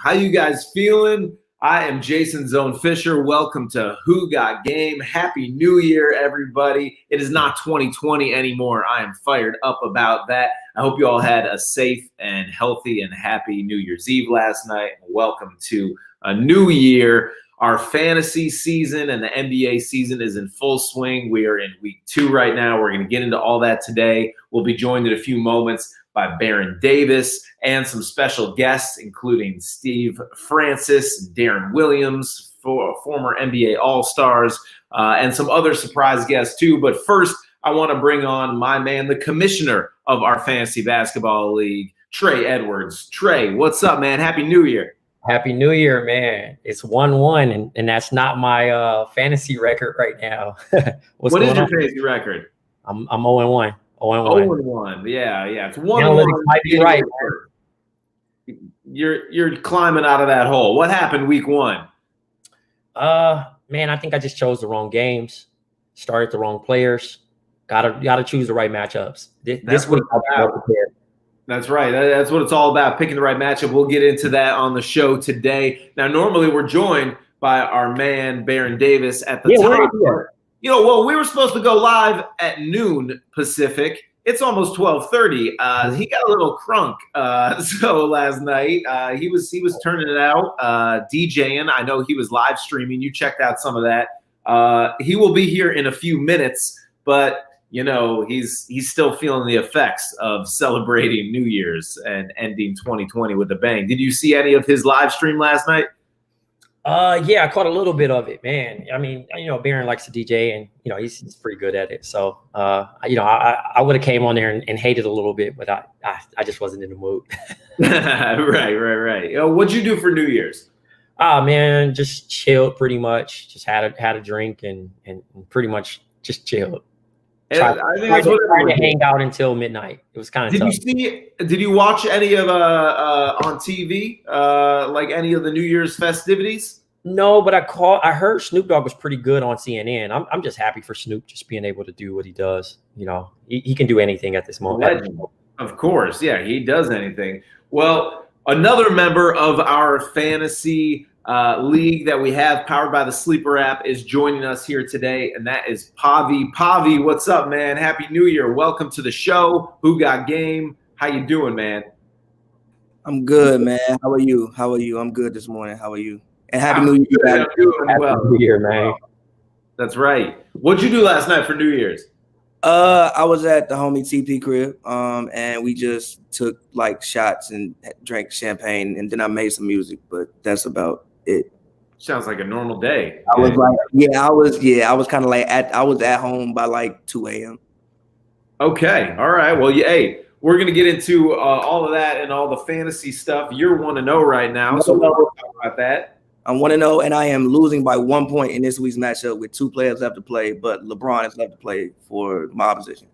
How you guys feeling? I am Jason Zone Fisher. Welcome to Who Got Game. Happy New Year, everybody. It is not 2020 anymore. I am fired up about that. I hope you all had a safe and healthy and happy New Year's Eve last night. Welcome to a new year. Our fantasy season and the NBA season is in full swing. We are in week 2 right now. We're going to get into all that today. We'll be joined in a few moments by Baron Davis and some special guests, including Steve Francis, Darren Williams, former NBA All-Stars, and some other surprise guests too. But first, I want to bring on my man, the commissioner of our Fantasy Basketball League, Trey Edwards. Trey, what's up, man? Happy New Year. Happy New Year, man. It's 1-1, and that's not my fantasy record right now. What is your fantasy record? I'm 0-1. 0-1. Yeah. It's 1-1. Analytics might be right. You're climbing out of that hole. What happened week 1? Man, I think I just chose the wrong games, started the wrong players. Gotta choose the right matchups. This week I'll be well prepared. That's right. That's what it's all about, picking the right matchup. We'll get into that on the show today. Now, normally we're joined by our man, Baron Davis, at the top. Well, we were supposed to go live at noon Pacific. It's almost 12:30. He got a little crunk. So last night he was turning it out, DJing. I know he was live streaming. You checked out some of that. He will be here in a few minutes, but he's still feeling the effects of celebrating New Year's and ending 2020 with a bang. Did you see any of his live stream last night? Yeah, I caught a little bit of it, man. I mean, Baron likes to DJ, and he's pretty good at it. So, I would have came on there and hated a little bit, but I just wasn't in the mood. Right. What'd you do for New Year's? Man, just chilled pretty much. Just had a drink and pretty much just chilled. I think that's what trying to hang out until midnight. It was kind of tough. Did you watch any of on TV like any of the New Year's festivities? No, but I heard Snoop Dogg was pretty good on CNN. I'm just happy for Snoop just being able to do what he does. He can do anything at this moment. Legend. Of course, yeah, he does anything. Well, another member of our fantasy league that we have, powered by the Sleeper app, is joining us here today, and that is Pavy. Pavy, what's up, man? Happy New Year. Welcome to the show. Who Got Game? How you doing, man? I'm good, man. How are you? I'm good this morning. How are you? And Happy New Year. Happy New Year, man. That's right. What'd you do last night for New Year's? I was at the homie TP crib, and we just took like shots and drank champagne, and then I made some music, but that's about it. Sounds like a normal day. I was like, I was kind of like I was at home by like 2 a.m. Okay. All right. Well, hey, we're going to get into all of that and all the fantasy stuff. You're 1-0 right now, so we'll talk about that. I'm 1-0, and I am losing by 1 point in this week's matchup with 2 players left to play, but LeBron is left to play for my opposition.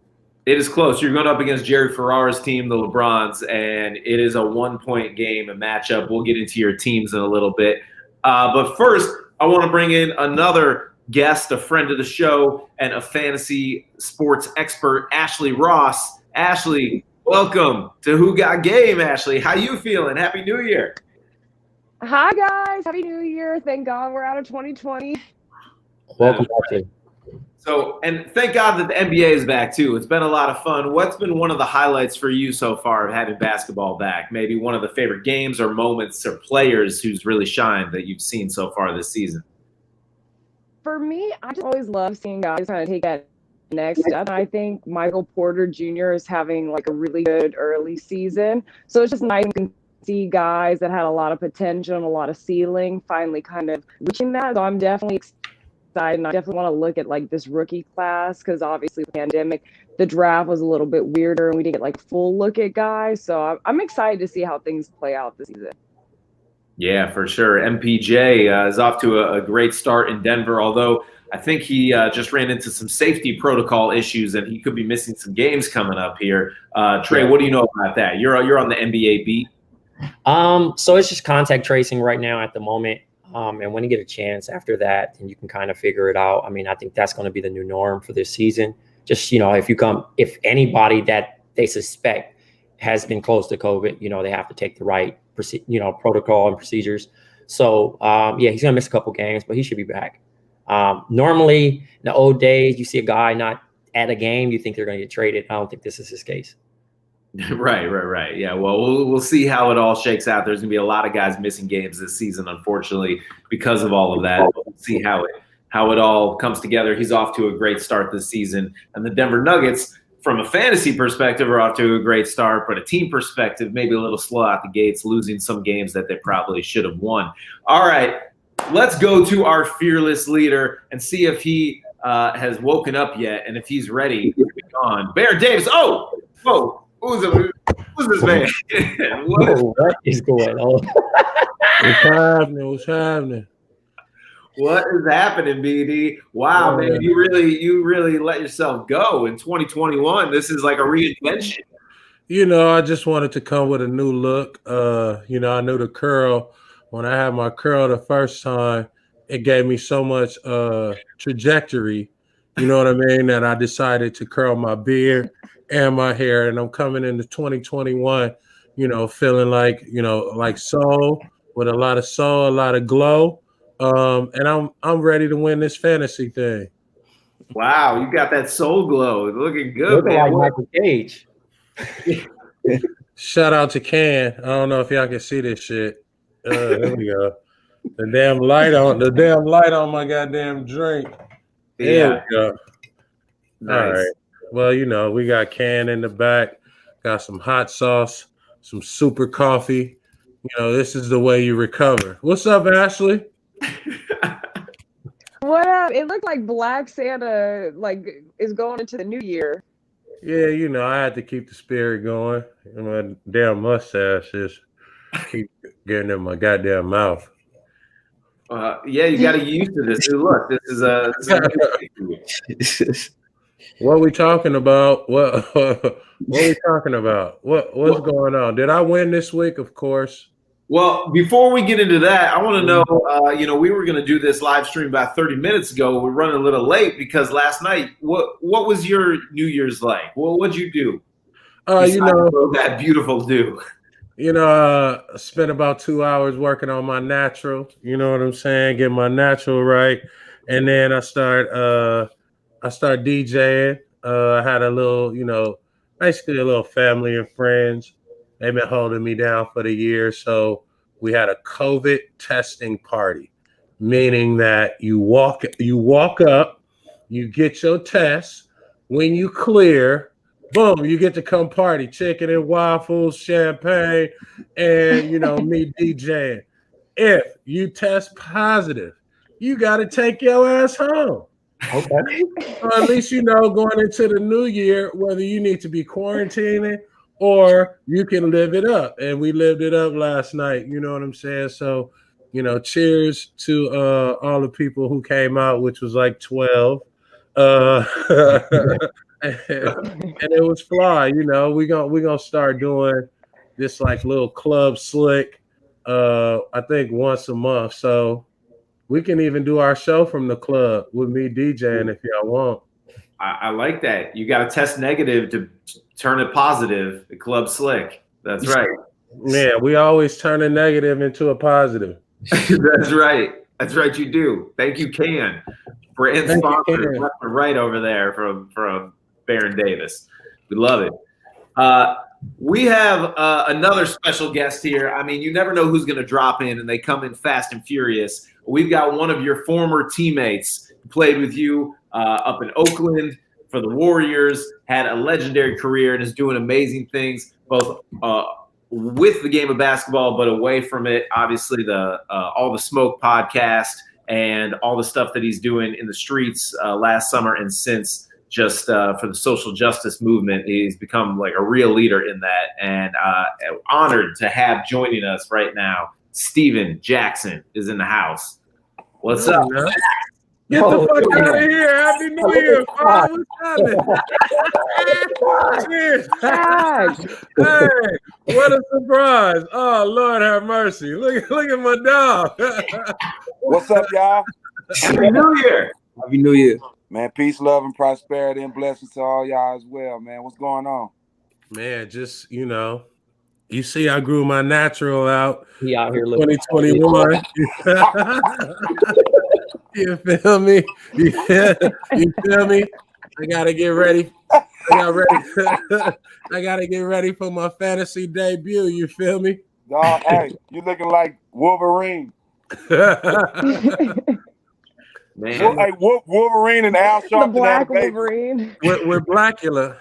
It is close. You're going up against Jerry Ferrara's team, the LeBrons, and it is a 1-point game, a matchup. We'll get into your teams in a little bit. But first, I want to bring in another guest, a friend of the show, and a fantasy sports expert, Ashley Ross. Ashley, welcome to Who Got Game, Ashley. How you feeling? Happy New Year. Hi, guys. Happy New Year. Thank God we're out of 2020. Welcome back. So, and thank God that the NBA is back, too. It's been a lot of fun. What's been one of the highlights for you so far of having basketball back? Maybe one of the favorite games or moments or players who's really shined that you've seen so far this season? For me, I just always love seeing guys kind of take that next step. I think Michael Porter Jr. is having like a really good early season. So it's just nice to see guys that had a lot of potential and a lot of ceiling finally kind of reaching that. So I'm definitely excited. And I definitely want to look at like this rookie class because obviously the pandemic, the draft was a little bit weirder and we didn't get like full look at guys. So I'm excited to see how things play out this season. Yeah, for sure. MPJ is off to a great start in Denver, although I think he just ran into some safety protocol issues and he could be missing some games coming up here. Trey, what do you know about that? You're on the NBA beat. So it's just contact tracing right now at the moment. And when you get a chance after that, then you can kind of figure it out. I mean, I think that's going to be the new norm for this season. Just, if anybody that they suspect has been close to COVID, they have to take the right protocol and procedures. So yeah, he's gonna miss a couple games, but he should be back. Normally in the old days, you see a guy not at a game, you think they're gonna get traded. I don't think this is his case. Right. Yeah. Well, we'll see how it all shakes out. There's gonna be a lot of guys missing games this season, unfortunately, because of all of that. We'll see how it all comes together. He's off to a great start this season, and the Denver Nuggets, from a fantasy perspective, are off to a great start, but a team perspective, maybe a little slow out the gates, losing some games that they probably should have won. All right, let's go to our fearless leader and see if he has woken up yet and if he's ready to be on. Baron Davis. Oh, whoa. Who's this man? What is going on? What's happening? What is happening, BD? Wow, man, you really let yourself go in 2021. This is like a reinvention. I just wanted to come with a new look. I knew the curl. When I had my curl the first time, it gave me so much trajectory, you know what I mean, that I decided to curl my beard and my hair, and I'm coming into 2021, feeling like soul, with a lot of soul, a lot of glow, and I'm ready to win this fantasy thing. Wow, you got that soul glow, looking good, Looking man. like Michael Cage. Shout out to Can. I don't know if y'all can see this shit. There we go. The damn light on my goddamn drink. There we go. Nice. All right. Well, we got Can in the back, got some hot sauce, some super coffee. This is the way you recover. What's up, Ashley? What up? It looked like Black Santa is going into the new year. Yeah, I had to keep the spirit going. My damn mustache just keep getting in my goddamn mouth. Yeah, you got to get used to this. Look, this is a What are we talking about? What are we talking about? What's going on? Did I win this week? Of course. Well, before we get into that, I want to know, we were going to do this live stream about 30 minutes ago. We're running a little late because last night, what was your New Year's like? Well, what'd you do? That beautiful do. I spent about 2 hours working on my natural, you know what I'm saying? Get my natural right. And then I start DJing. I had a little, basically a little family and friends. They've been holding me down for the year. So we had a COVID testing party, meaning that you walk up, you get your test. When you clear, boom, you get to come party. Chicken and waffles, champagne, and, me DJing. If you test positive, you got to take your ass home. Okay. So at least going into the new year, whether you need to be quarantining or you can live it up. And we lived it up last night, you know what I'm saying? So, cheers to all the people who came out, which was like 12. And it was fly, we gonna start doing this like little club SLiC, I think once a month. So we can even do our show from the club with me DJing if y'all want. I like that. You got to test negative to turn it positive. The club SLiC. That's right. Yeah, we always turn a negative into a positive. That's right. That's right. You do. Thank you, Can. Brand sponsor left and right over there from Baron Davis. We love it. We have another special guest here. I mean, you never know who's going to drop in, and they come in fast and furious. We've got one of your former teammates who played with you up in Oakland for the Warriors, had a legendary career, and is doing amazing things both with the game of basketball, but away from it. Obviously, the All the Smoke podcast and all the stuff that he's doing in the streets last summer and since, just for the social justice movement. He's become like a real leader in that, and honored to have joining us right now. Steven Jackson is in the house. What's up? Get the fuck out of here. Happy New Year. What's happening? Hey, what a surprise. Oh, Lord have mercy. Look at my dog. What's up, y'all? Happy New Year. Happy New Year. Man, peace, love, and prosperity and blessings to all y'all as well, man. What's going on? Man, just, You see, I grew my natural out. He out here looking 2021. You feel me? Yeah, you feel me? I gotta get ready. I gotta get ready for my fantasy debut. You feel me? Dog, hey, you looking like Wolverine. Man. Hey, Wolverine and Al The Sharpton Black had a baby. Wolverine. We're Blackula.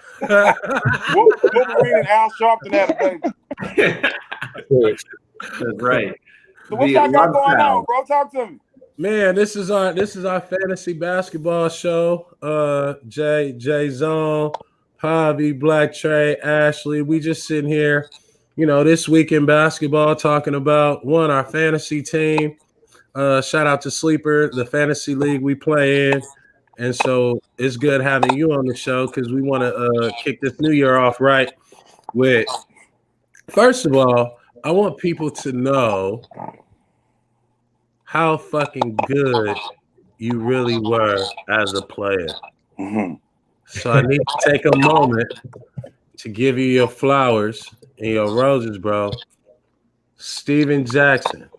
Wolverine and Al Sharpton had a baby. That's right. So what y'all got going on, bro? Talk to me. Man, this is our fantasy basketball show. Jay Zone, Pavy, Black Trey, Ashley. We just sitting here, this week in basketball talking about our fantasy team. Shout out to Sleeper, the fantasy league we play in. And so it's good having you on the show because we want to kick this new year off right with, first of all, I want people to know how fucking good you really were as a player. Mm-hmm. So I need to take a moment to give you your flowers and your roses, bro. Steven Jackson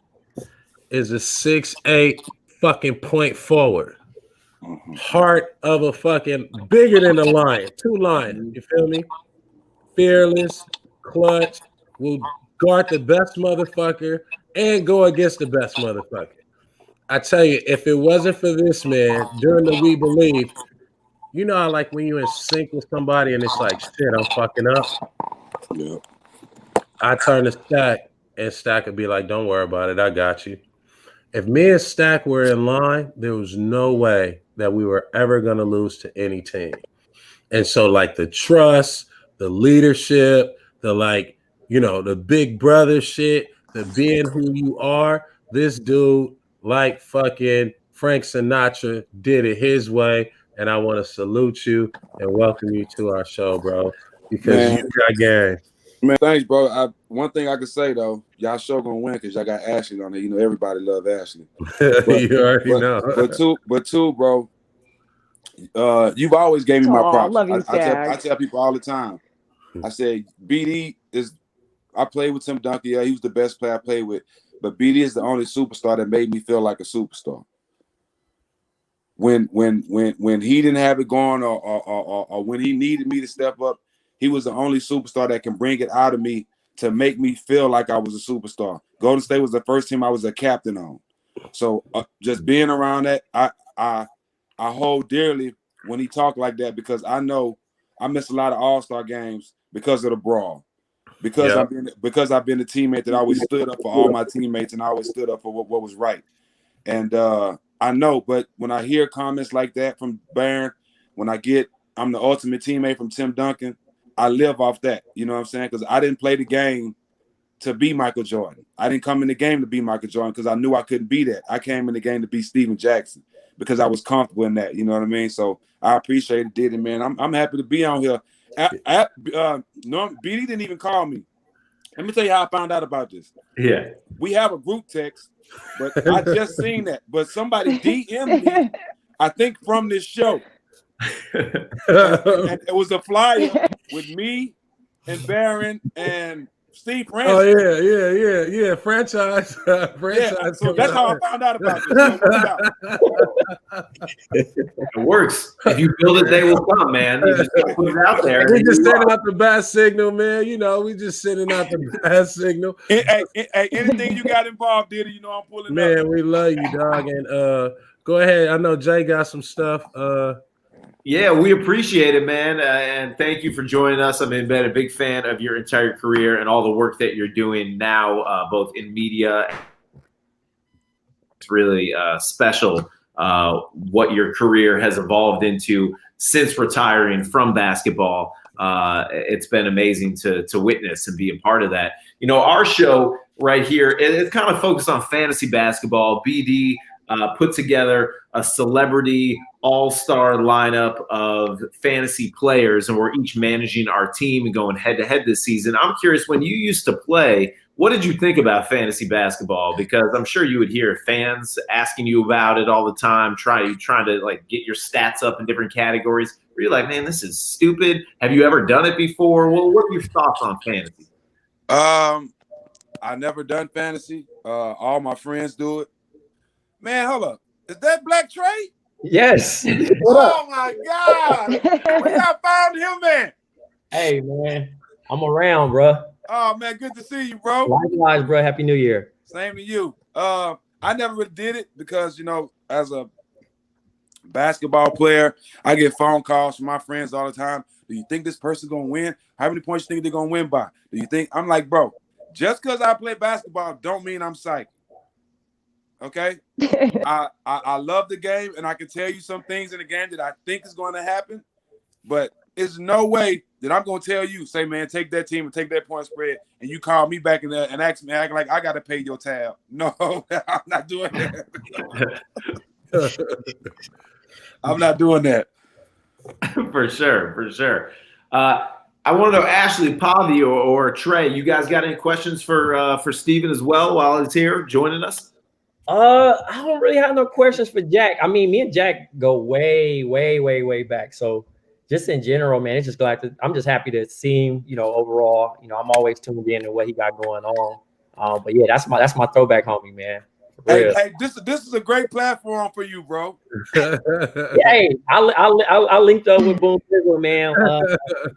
is a 6'8" fucking point forward. Mm-hmm. Heart of a fucking bigger than a lion. 2 lions. You feel me? Fearless, clutch, will guard the best motherfucker and go against the best motherfucker. I tell you, if it wasn't for this man during the We Believe, how like when you're in sync with somebody and it's like, shit, I'm fucking up. Yeah. I turn to Stack and Stack would be like, don't worry about it. I got you. If me and Stack were in line, there was no way that we were ever going to lose to any team. And so like the trust, the leadership, the big brother shit, the being who you are, this dude, like fucking Frank Sinatra, did it his way. And I want to salute you and welcome you to our show, bro, because you got game. Man, thanks, bro. One thing I can say, though, y'all show going to win because y'all got Ashley on there. Everybody love Ashley. You already know. But two, bro, you've always gave me my props. Love you, I tell people all the time. I say, BD I played with Tim Duncan. Yeah, he was the best player I played with. But BD is the only superstar that made me feel like a superstar. When he didn't have it going or when he needed me to step up, he was the only superstar that can bring it out of me to make me feel like I was a superstar. Golden State was the first team I was a captain on. So just being around that, I hold dearly when he talked like that because I know I missed a lot of All-Star games because of the brawl. Because I've been a teammate that always stood up for all my teammates and I always stood up for what was right. And I know, but when I hear comments like that from Barron, when I'm the ultimate teammate from Tim Duncan, I live off that. You know what I'm saying? Because I didn't play the game to be Michael Jordan. I didn't come in the game to be Michael Jordan because I knew I couldn't be that. I came in the game to be Steven Jackson because I was comfortable in that. You know what I mean? So I appreciate it, did it, man. I'm happy to be on here. BD didn't even call me. Let me tell you how I found out about this. Yeah. We have a group text, but I just seen that. But somebody DM'd me, I think from this show. and it was a flyer with me and Barron and Steve Francis. Oh yeah. Franchise. So that's how I found out about this. It works. If you build it, they will come, man. You just put it out there. We just sending out the bad signal, man. We just sending out the bad signal. Hey, anything you got involved, did it? I'm pulling up. Man, we love you, dog. And go ahead. I know Jay got some stuff. Yeah, we appreciate it, man. And thank you for joining us. I've been a big fan of your entire career and all the work that you're doing now, both in media. It's really special what your career has evolved into since retiring from basketball. It's been amazing to witness and be a part of that. Our show right here, it's kind of focused on fantasy basketball. BD put together a celebrity all-star lineup of fantasy players, and we're each managing our team and going head-to-head this season. I'm curious, when you used to play, what did you think about fantasy basketball? Because I'm sure you would hear fans asking you about it all the time, trying to like get your stats up in different categories. Were you like, man, this is stupid? Have you ever done it before? Well, what are your thoughts on fantasy? I never done fantasy. All my friends do it. Man, hold up. Is that Black Trey? Yes. Oh my God. Where y'all found him, man? Hey, man. I'm around, bro. Oh man, good to see you, bro. Likewise, bro. Happy New Year. Same to you. I never really did it because, as a basketball player, I get phone calls from my friends all the time. Do you think this person's gonna win? How many points you think they're gonna win by? Do you think? I'm like, bro, just because I play basketball don't mean I'm psychic. Okay? I love the game, and I can tell you some things in the game that I think is going to happen, but there's no way that I'm going to tell you, say, man, take that team and take that point spread, and you call me back and ask me, act like I got to pay your tab. No, I'm not doing that. I'm not doing that. For sure. I want to know, Ashley, Pavy, or Trey, you guys got any questions for Steven as well while he's here joining us? I don't really have no questions for Jack. I mean, me and Jack go way back. So just in general, man, I'm just happy to see him, overall. I'm always tuned in to what he got going on. But yeah, that's my throwback homie, man. Hey, this is a great platform for you, bro. Hey, I linked up with Boom Sizzle, man, a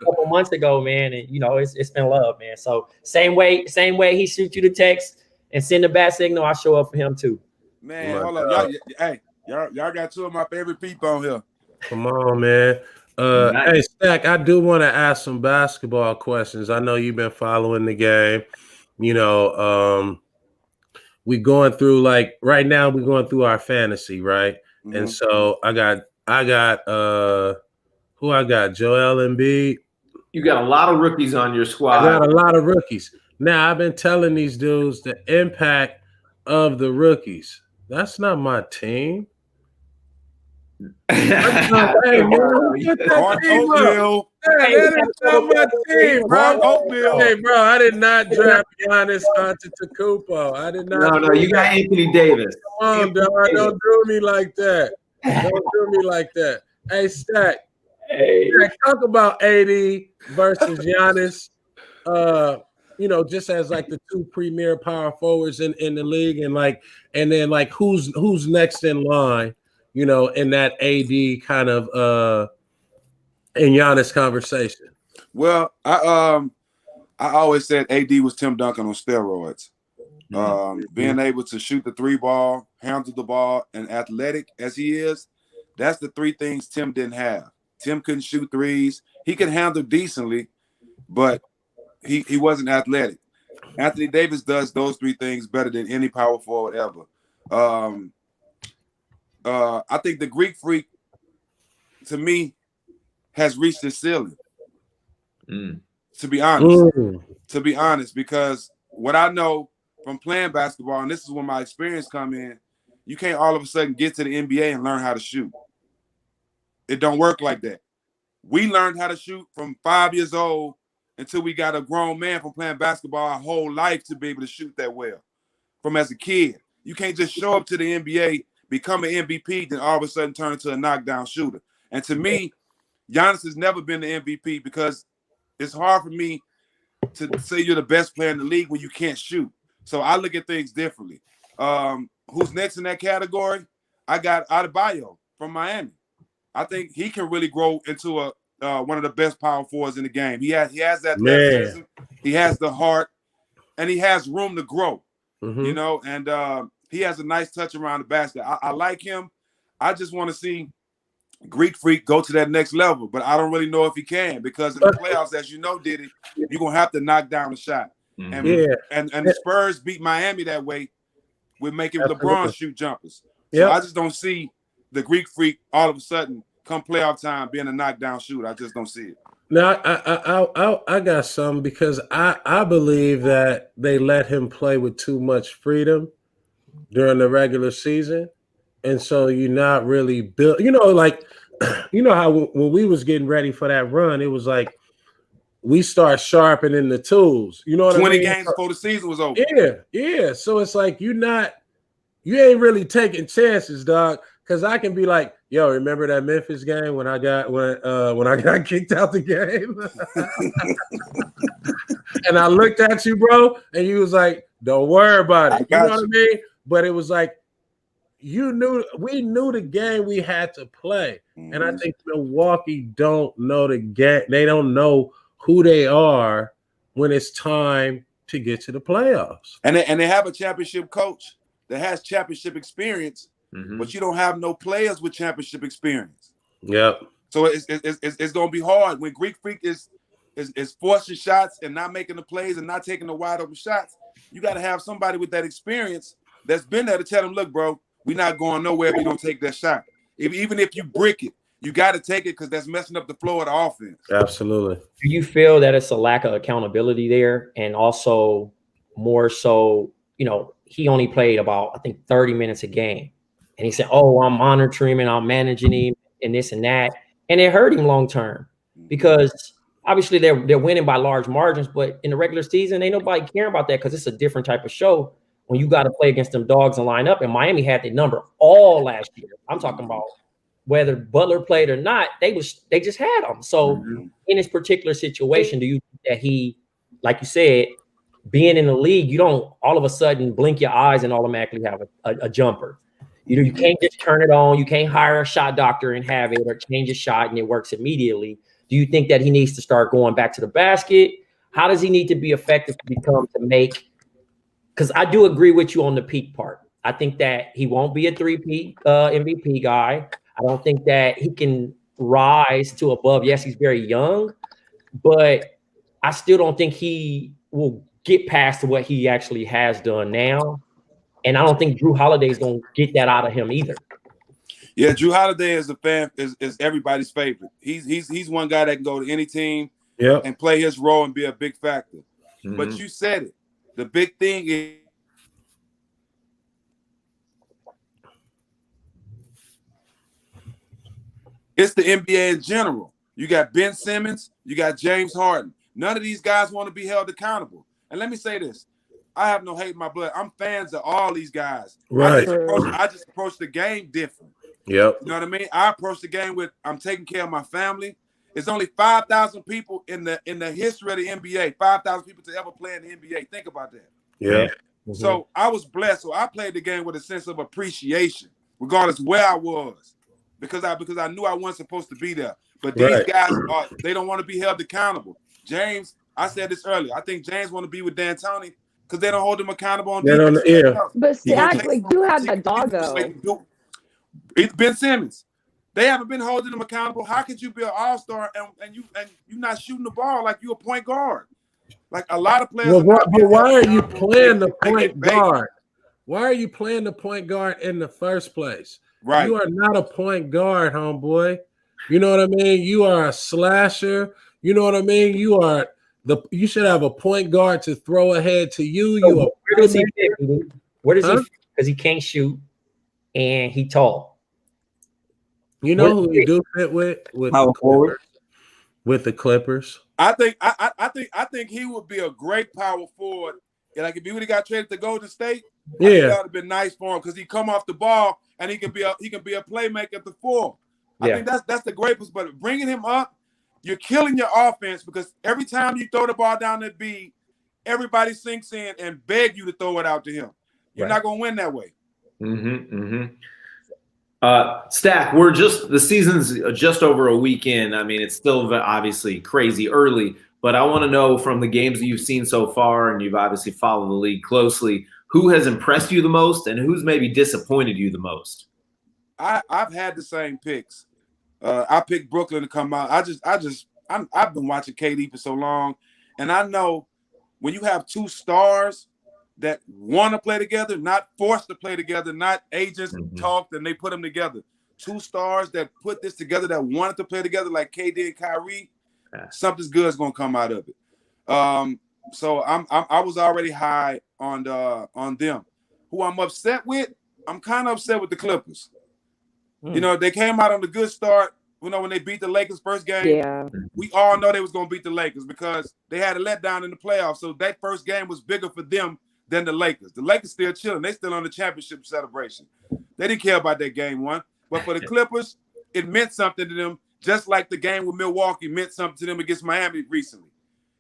couple months ago, man, and it's been love, man. So same way he shoots you the text and send a bat signal, I show up for him too. Man, hold up, y'all got two of my favorite people on here. Come on, man. Nice. Hey, Stack, I do want to ask some basketball questions. I know you've been following the game. We going through, like, right now we're going through our fantasy, right? Mm-hmm. And so I got who I got? Joel Embiid. You got a lot of rookies on your squad. I got a lot of rookies. Now, I've been telling these dudes the impact of the rookies. That's not my team. That's not, hey, man, Oatmeal. That is not my team, bro. Oatmeal. Hey, bro, I did not draft Giannis Antetokounmpo. I did not. No, you got Anthony Davis. Come on, dog. Don't do me like that. Don't do me like that. Hey, Stack. Hey, talk about AD versus Giannis. Just as like the two premier power forwards in the league, and then who's next in line, in that AD kind of in Giannis conversation. Well, I always said AD was Tim Duncan on steroids. Being able to shoot the three ball, handle the ball, and athletic as he is, that's the three things Tim didn't have. Tim couldn't shoot threes. He could handle decently, but he wasn't athletic. Anthony Davis does those three things better than any power forward ever. I think the Greek Freak, to me, has reached his ceiling. To be honest, because what I know from playing basketball, and this is when my experience come in, you can't all of a sudden get to the NBA and learn how to shoot. It don't work like that. We learned how to shoot from 5 years old until we got a grown man from playing basketball our whole life to be able to shoot that well. From as a kid, you can't just show up to the NBA, become an MVP, then all of a sudden turn into a knockdown shooter. And to me, Giannis has never been the MVP because it's hard for me to say you're the best player in the league when you can't shoot. So I look at things differently. Who's next in that category? I got Adebayo from Miami. I think he can really grow into one of the best power forwards in the game. He has that athleticism, he has the heart, and he has room to grow. And he has a nice touch around the basket. I like him. I just want to see Greek Freak go to that next level, but I don't really know if he can, because in the playoffs, as you know, Diddy, you're gonna have to knock down a shot. And the Spurs beat Miami that way with making LeBron shoot jumpers. So I just don't see the Greek Freak all of a sudden come playoff time being a knockdown shooter. I just don't see it. Now I got some, because I believe that they let him play with too much freedom during the regular season, and so you're not really built. How when we was getting ready for that run, it was like we start sharpening the tools. You know what 20 I mean? games before the season was over. Yeah. So it's like you ain't really taking chances, dog. Because I can be like, yo, remember that Memphis game when I got kicked out the game? And I looked at you, bro, and you was like, don't worry about it. You know what I mean? But it was like, we knew the game we had to play. Mm-hmm. And I think Milwaukee don't know the game. They don't know who they are when it's time to get to the playoffs. And they have a championship coach that has championship experience, but you don't have no players with championship experience. Yep. So it's gonna be hard when Greek Freak is forcing shots and not making the plays and not taking the wide open shots. You got to have somebody with that experience that's been there to tell them, look, bro, we're not going nowhere if you don't take that shot. Even if you brick it, you got to take it because that's messing up the flow of the offense. Absolutely. Do you feel that it's a lack of accountability there? And also more so, he only played about, I think, 30 minutes a game. And he said, oh, I'm monitoring him and I'm managing him and this and that. And it hurt him long term because obviously they're winning by large margins. But in the regular season, ain't nobody caring about that because it's a different type of show when you got to play against them dogs and line up. And Miami had the number all last year. I'm talking about whether Butler played or not, they just had them. So in this particular situation, do you think that he, like you said, being in the league, you don't all of a sudden blink your eyes and automatically have a jumper? You can't just turn it on. You can't hire a shot doctor and have it or change a shot and it works immediately. Do you think that he needs to start going back to the basket? How does he need to be effective to make? Because I do agree with you on the peak part. I think that he won't be a three-peat MVP guy. I don't think that he can rise to above. Yes, he's very young, but I still don't think he will get past what he actually has done now. And I don't think Drew Holiday is going to get that out of him either. Yeah, Drew Holiday is is everybody's favorite. He's one guy that can go to any team and play his role and be a big factor. Mm-hmm. But you said it. The big thing is it's the NBA in general. You got Ben Simmons, you got James Harden. None of these guys want to be held accountable. And let me say this. I have no hate in my blood. I'm fans of all these guys. Right. I just approach the game different. Yep. You know what I mean? I approach the game with I'm taking care of my family. It's only 5,000 people in the history of the NBA. 5,000 people to ever play in the NBA. Think about that. Yeah. Mm-hmm. So I was blessed. So I played the game with a sense of appreciation, regardless where I was, because I knew I wasn't supposed to be there. But these guys they don't want to be held accountable. James, I said this earlier. I think James want to be with D'Antoni because they don't hold him accountable on defense. But Stack, you had that dog though. It's Ben Simmons. They haven't been holding him accountable. How could you be an all-star and you not shooting the ball like you a point guard? Like a lot of players. Well, but why are you playing the point guard? Why are you playing the point guard in the first place? Right. You are not a point guard, homeboy. You know what I mean? You are a slasher. You know what I mean? You should have a point guard to throw ahead to you. So where does he fit? Where does he fit? Because he can't shoot and he tall. You know who he do fit with the Clippers? With the Clippers. I think he would be a great power forward. Like if he would have got traded to Golden State, that would have been nice for him because he come off the ball and he can be a playmaker at the four. I think that's the greatest. But bringing him up, you're killing your offense because every time you throw the ball down that B, everybody sinks in and beg you to throw it out to him. You're not gonna win that way. Stack, the season's just over a weekend. I mean, it's still obviously crazy early, but I want to know from the games that you've seen so far, and you've obviously followed the league closely, who has impressed you the most and who's maybe disappointed you the most? I've had the same picks. I picked Brooklyn to come out. I've been watching KD for so long, and I know when you have two stars that want to play together, not forced to play together, not agents talked and they put them together. Two stars that put this together, that wanted to play together, like KD and Kyrie. Something's good is gonna come out of it. So I was already high on them. Who I'm upset with? I'm kind of upset with the Clippers. You know, they came out on the good start. You know, when they beat the Lakers first game, we all know they was going to beat the Lakers because they had a letdown in the playoffs. So that first game was bigger for them than the Lakers. The Lakers still chilling. They still on the championship celebration. They didn't care about that game one. But for the Clippers, it meant something to them, just like the game with Milwaukee meant something to them against Miami recently.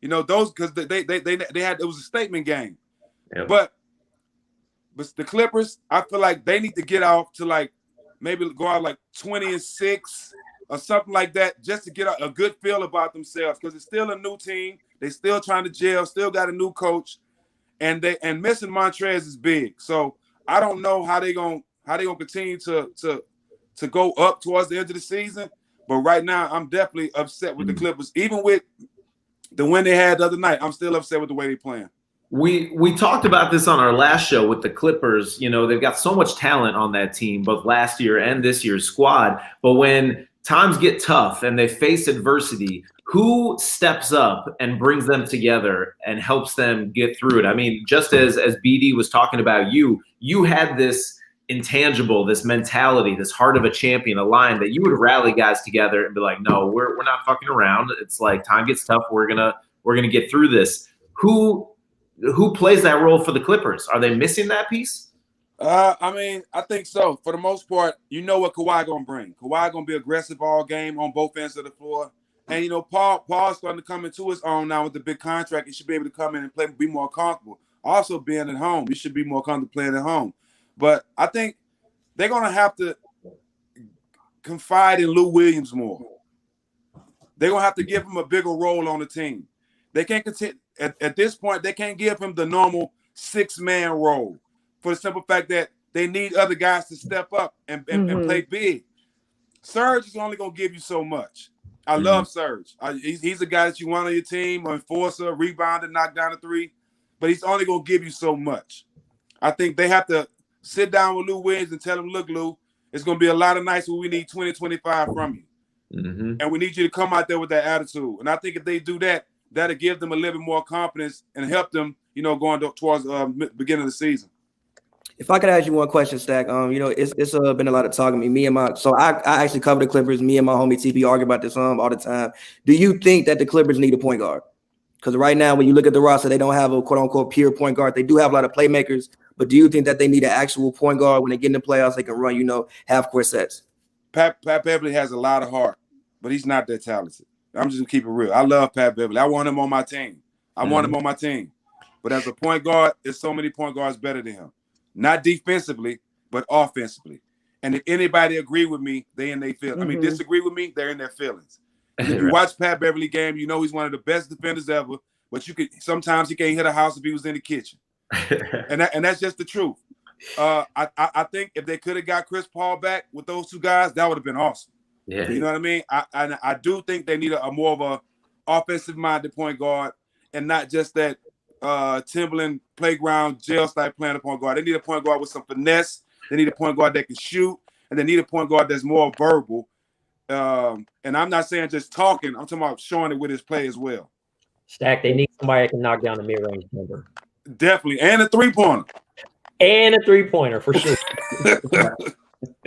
You know, those because they had it was a statement game. Yep. But the Clippers, I feel like they need to get off to like maybe go out like 20-6 or something like that, just to get a good feel about themselves, because it's still a new team. They still trying to gel, still got a new coach, and missing Montrez is big. So I don't know how they gonna continue to go up towards the end of the season. But right now, I'm definitely upset with the Clippers. Even with the win they had the other night, I'm still upset with the way they're playing. We talked about this on our last show with the Clippers. You know, they've got so much talent on that team, both last year and this year's squad. But when times get tough and they face adversity, who steps up and brings them together and helps them get through it? I mean, just as BD was talking about, you had this intangible, this mentality, this heart of a champion, a line that you would rally guys together and be like, no, we're not fucking around. It's like time gets tough. We're gonna get through this. Who plays that role for the Clippers? Are they missing that piece? I mean, I think so. For the most part, you know what Kawhi gonna bring. Kawhi gonna be aggressive all game on both ends of the floor. And you know, Paul's starting to come into his own now with the big contract. He should be able to come in and play, be more comfortable. Also, being at home, he should be more comfortable playing at home. But I think they're gonna have to confide in Lou Williams more. They're gonna have to give him a bigger role on the team. They can't continue at this point. They can't give him the normal 6-man role, for the simple fact that they need other guys to step up and play big. Serge is only gonna give you so much. I love Serge. He's a guy that you want on your team, an enforcer, rebounder, knock down a three, but he's only gonna give you so much. I think they have to sit down with Lou Williams and tell him, look, Lou, it's gonna be a lot of nights where we need 20, 25 from you. And we need you to come out there with that attitude. And I think if they do that, that'll give them a little bit more confidence and help them, you know, going towards beginning of the season. If I could ask you one question, Stack, you know, it's been a lot of talking. I actually cover the Clippers. Me and my homie TP argue about this all the time. Do you think that the Clippers need a point guard? Because right now, when you look at the roster, they don't have a quote unquote pure point guard. They do have a lot of playmakers, but do you think that they need an actual point guard when they get in the playoffs? They can run, you know, half court sets. Pat Beverly has a lot of heart, but he's not that talented. I'm just gonna keep it real. I love Pat Beverly. I want him on my team. But as a point guard, there's so many point guards better than him. Not defensively, but offensively. And if anybody agree with me, they in their feelings. I mean, disagree with me, they're in their feelings. If you watch Pat Beverly game, you know he's one of the best defenders ever. But sometimes he can't hit a house if he was in the kitchen. and that's just the truth. I think if they could have got Chris Paul back with those two guys, that would have been awesome. Yeah. You know what I mean? I do think they need a more of a offensive-minded point guard and not just that Timberland playground jail style playing a point guard. They need a point guard with some finesse. They need a point guard that can shoot, and they need a point guard that's more verbal. And I'm not saying just talking. I'm talking about showing it with his play as well. Stack, they need somebody that can knock down the mid-range number. Definitely. And a three-pointer. And a three-pointer, for sure.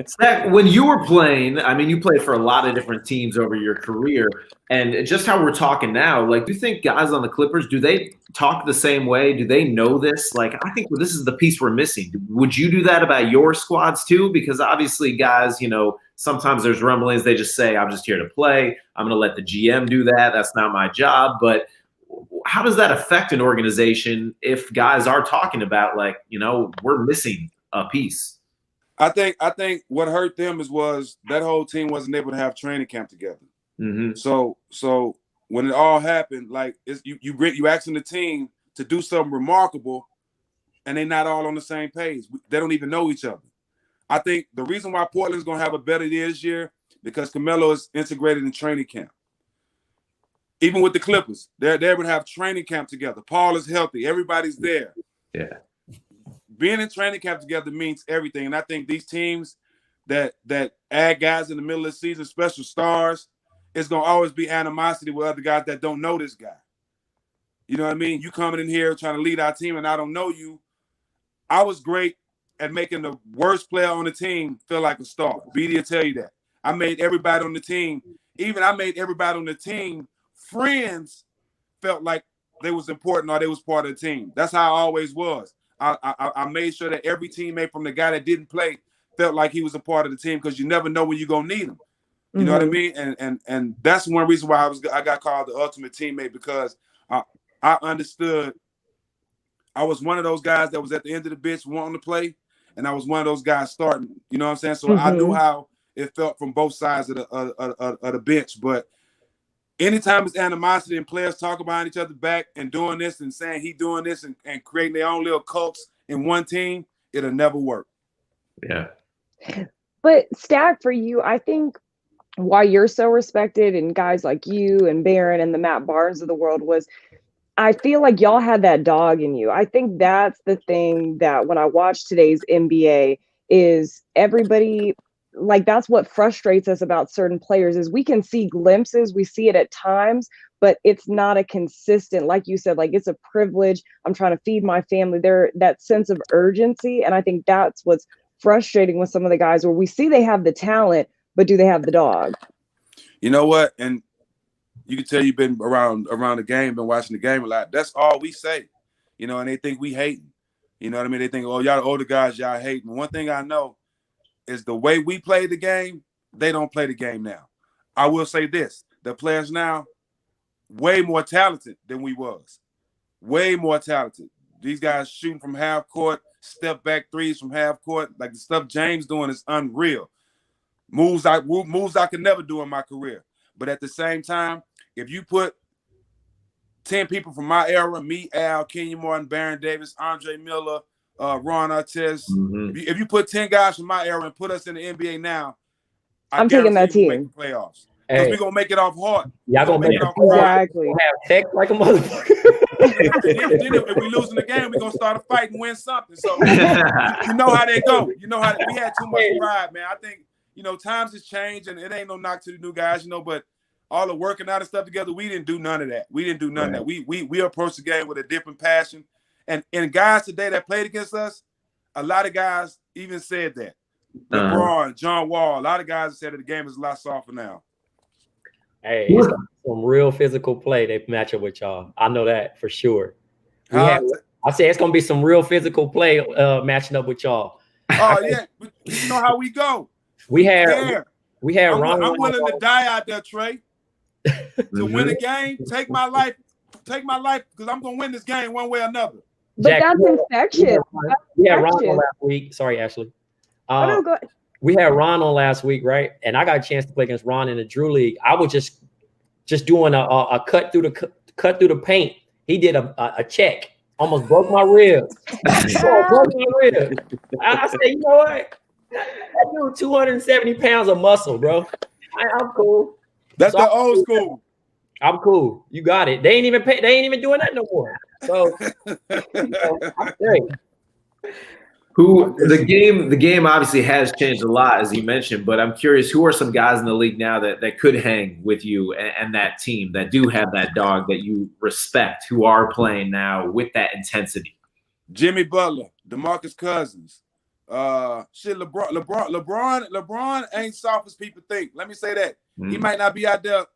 Stack, when you were playing, I mean, you played for a lot of different teams over your career, and just how we're talking now, like, do you think guys on the Clippers, do they talk the same way? Do they know this? Like, I think this is the piece we're missing. Would you do that about your squads too? Because obviously guys, you know, sometimes there's rumblings. They just say, I'm just here to play. I'm going to let the GM do that. That's not my job. But how does that affect an organization if guys are talking about, like, you know, we're missing a piece? I think what hurt them was that whole team wasn't able to have training camp together. So when it all happened, like, you asking the team to do something remarkable, and they're not all on the same page. They don't even know each other. I think the reason why Portland's gonna have a better year this year because Carmelo is integrated in training camp. Even with the Clippers, they're able to have training camp together. Paul is healthy. Everybody's there. Yeah. Being in training camp together means everything. And I think these teams that add guys in the middle of the season, special stars, it's going to always be animosity with other guys that don't know this guy. You know what I mean? You coming in here trying to lead our team and I don't know you. I was great at making the worst player on the team feel like a star. BD will tell you that. I made everybody on the team, friends felt like they was important or they was part of the team. That's how I always was. I made sure that every teammate from the guy that didn't play felt like he was a part of the team because you never know when you're gonna need him. You know what I mean? And that's one reason why I got called the ultimate teammate, because I understood. I was one of those guys that was at the end of the bench wanting to play, and I was one of those guys starting. You know what I'm saying? So I knew how it felt from both sides of the bench. But anytime it's animosity and players talk behind each other back and doing this and saying he doing this and creating their own little cults in one team, it'll never work. Yeah. But Stack, for you, I think why you're so respected and guys like you and Barron and the Matt Barnes of the world was, I feel like y'all had that dog in you. I think that's the thing that when I watch today's NBA is everybody, like, that's what frustrates us about certain players is we can see glimpses, we see it at times, but it's not a consistent, like you said, like it's a privilege. I'm trying to feed my family. There, that sense of urgency. And I think that's what's frustrating with some of the guys where we see they have the talent, but do they have the dog? You know what? And you can tell you've been around the game, been watching the game a lot. That's all we say, you know, and they think we hating. You know what I mean? They think, oh, y'all the older guys, y'all hating. One thing I know is the way we play the game, they don't play the game now. I will say this, the players now, way more talented than we was. Way more talented. These guys shooting from half court, step back threes from half court. Like the stuff James doing is unreal. Moves I could never do in my career. But at the same time, if you put 10 people from my era, me, Al, Kenyon Martin, Baron Davis, Andre Miller, Ron Artest, if you put 10 guys from my era and put us in the NBA now, I'm taking that team. Make the playoffs. Because we're going to make it off hard. Y'all going to make it off hard. Exactly. Have tech like a motherfucker. If we losing the game, we're going to start a fight and win something. So you know how they go. You know how we had too much pride, man. I think, you know, times has changed, and it ain't no knock to the new guys, you know, but all the working out and stuff together, we didn't do none of that. We didn't do none of that. We approached the game with a different passion. And guys today that played against us, a lot of guys even said that. LeBron, John Wall, a lot of guys said that the game is a lot softer now. Hey, it's some real physical play they match up with y'all. I know that for sure. I say it's gonna be some real physical play matching up with y'all. Oh yeah, you know how we go. We had Ron. I'm willing to die out there, Trey, to win a game. Take my life, because I'm gonna win this game one way or another. But Jack, that's infection. We had Ron on last week. Sorry, Ashley. We had Ron on last week, right? And I got a chance to play against Ron in the Drew League. I was just doing a cut through the paint. He did a check, almost broke my rib. I said, you know what? That dude 270 pounds of muscle, bro. I'm cool. That's the old school. I'm cool. You got it. They ain't even doing that no more. So I'm great. The game obviously has changed a lot, as you mentioned, but I'm curious, who are some guys in the league now that could hang with you and that team that do have that dog that you respect, who are playing now with that intensity? Jimmy Butler, DeMarcus Cousins. LeBron ain't soft as people think. Let me say that. He might not be out there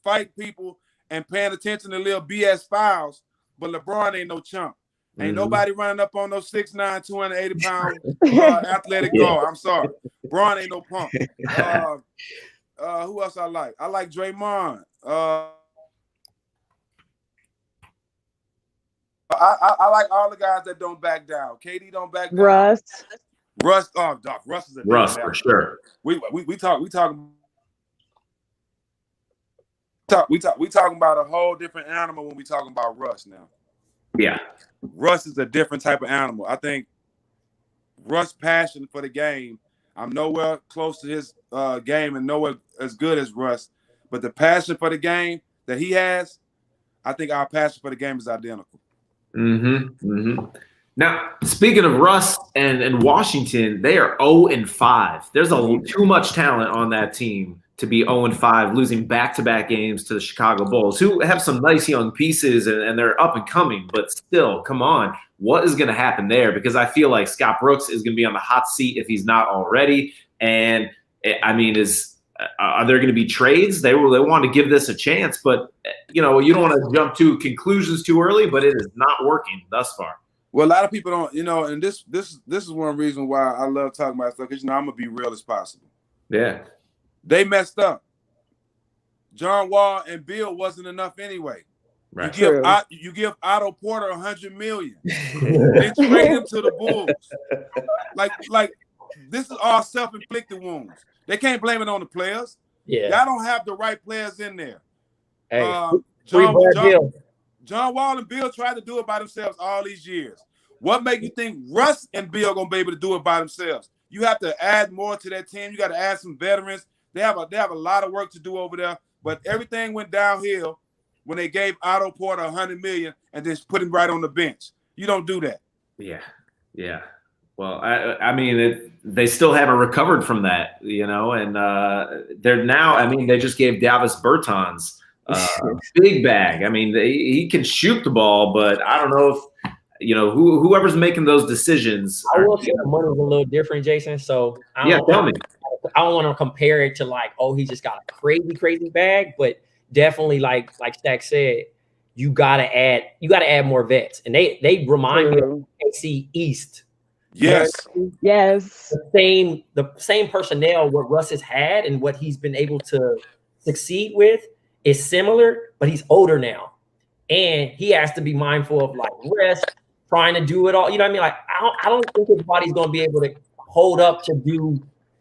fighting people and paying attention to little BS fouls, but LeBron ain't no chump. Ain't nobody running up on those 6'9", 280-pound athletic guard. I'm sorry. Braun ain't no punk. Who else I like? I like Draymond. I like all the guys that don't back down. KD don't back down. Russ. Oh, Doc. Russ is a Russ for sure. We talking about a whole different animal when we talking about Russ now. Yeah. Russ is a different type of animal. I think Russ' passion for the game, I'm nowhere close to his game and nowhere as good as Russ, but the passion for the game that he has, I think our passion for the game is identical. Now, speaking of Russ and Washington, they are 0-5. There's too much talent on that team to be 0-5, losing back-to-back games to the Chicago Bulls, who have some nice young pieces and they're up and coming, but still, come on. What is going to happen there? Because I feel like Scott Brooks is going to be on the hot seat if he's not already. And, I mean, are there going to be trades? They want to give this a chance, but, you know, you don't want to jump to conclusions too early, but it is not working thus far. Well, a lot of people don't, and this is one reason why I love talking about stuff, because I'm gonna be real as possible. Yeah. They messed up. John Wall and Bill wasn't enough anyway. Right. You give Otto Porter $100 million, then trade him to the Bulls. Like this is all self-inflicted wounds. They can't blame it on the players. Yeah. Y'all don't have the right players in there. Hey, John Wall and Bill tried to do it by themselves all these years. What make you think Russ and Bill gonna be able to do it by themselves? You have to add more to that team. You got to add some veterans. They have a lot of work to do over there. But everything went downhill when they gave Otto Porter $100 million and then put him right on the bench. You don't do that. Yeah. Well, I mean, they still haven't recovered from that, and they're now. I mean, they just gave Davis Bertans big bag. I mean, he can shoot the ball, but I don't know if whoever's making those decisions. I will say the money's a little different, Jason. So tell me. I don't want to compare it to like, oh, he just got a crazy bag, but definitely like Stack said, you gotta add more vets, and they remind me of KC East. Yes. The same personnel what Russ has had and what he's been able to succeed with is similar, but he's older now, and he has to be mindful of like rest, trying to do it all. You know what I mean? Like I don't think his body's gonna be able to hold up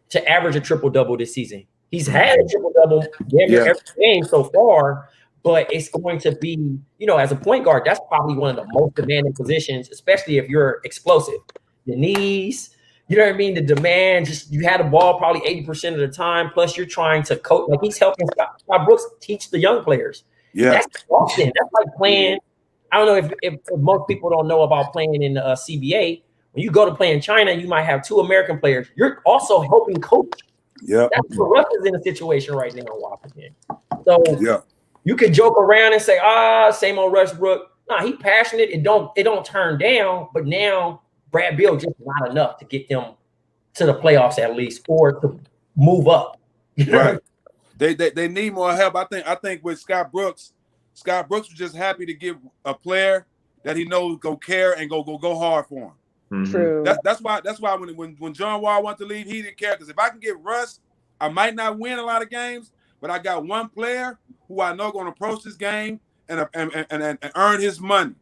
to average a triple-double this season. He's had a triple-double every game so far, but it's going to be, as a point guard, that's probably one of the most demanding positions, especially if you're explosive. The knees, you know what I mean? The demand, just you had the ball probably 80% of the time, plus you're trying to coach. Like he's helping Scott Brooks teach the young players. Yeah. That's often. That's like playing. I don't know if most people don't know about playing in the CBA. When you go to play in China, you might have 2 American players. You're also helping coach. Yeah. That's what Russ is in a situation right now in Washington. So you could joke around and say, same old Westbrook. No, he passionate. It don't turn down. But now Brad Beal just not enough to get them to the playoffs at least, or to move up. Right. They need more help. I think with Scott Brooks was just happy to give a player that he knows go care and go hard for him. Mm-hmm. True. That's why when John Wall wanted to leave, he didn't care, because if I can get Russ, I might not win a lot of games, but I got one player who I know going to approach this game and earn his money.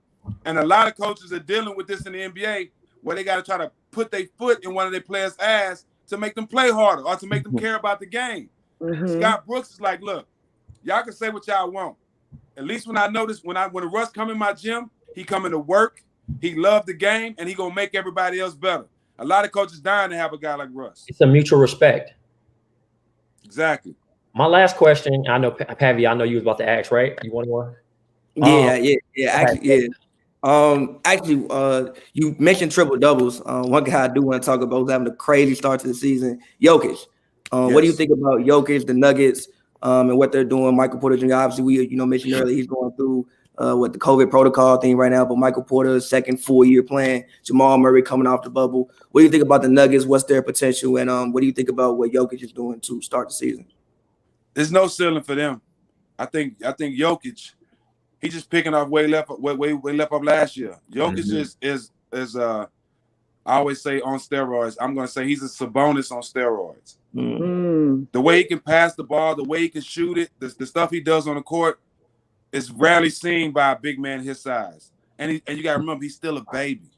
And a lot of coaches are dealing with this in the NBA, where they got to try to put their foot in one of their players' ass to make them play harder or to make them care about the game. Mm-hmm. Scott Brooks is like, look, y'all can say what y'all want. At least when I notice when Russ come in my gym, he coming to work. He loved the game, and he gonna make everybody else better. A lot of coaches dying to have a guy like Russ. It's a mutual respect. Exactly. My last question, I know Pavy, I know you was about to ask, right? You want more? Yeah. Actually, you mentioned triple doubles. One guy I do want to talk about was having a crazy start to the season, Jokic. What do you think about Jokic, the Nuggets, and what they're doing? Michael Porter Jr. Obviously, we mentioned earlier he's going through with the COVID protocol thing right now, but Michael Porter's second full-year plan, Jamal Murray coming off the bubble. What do you think about the Nuggets? What's their potential? And what do you think about what Jokic is doing to start the season? There's no ceiling for them. I think Jokic, he's just picking off way left off last year. Jokic is I always say on steroids. I'm going to say he's a Sabonis on steroids. Mm. The way he can pass the ball, the way he can shoot it, the stuff he does on the court is rarely seen by a big man his size. And you got to remember, he's still a baby.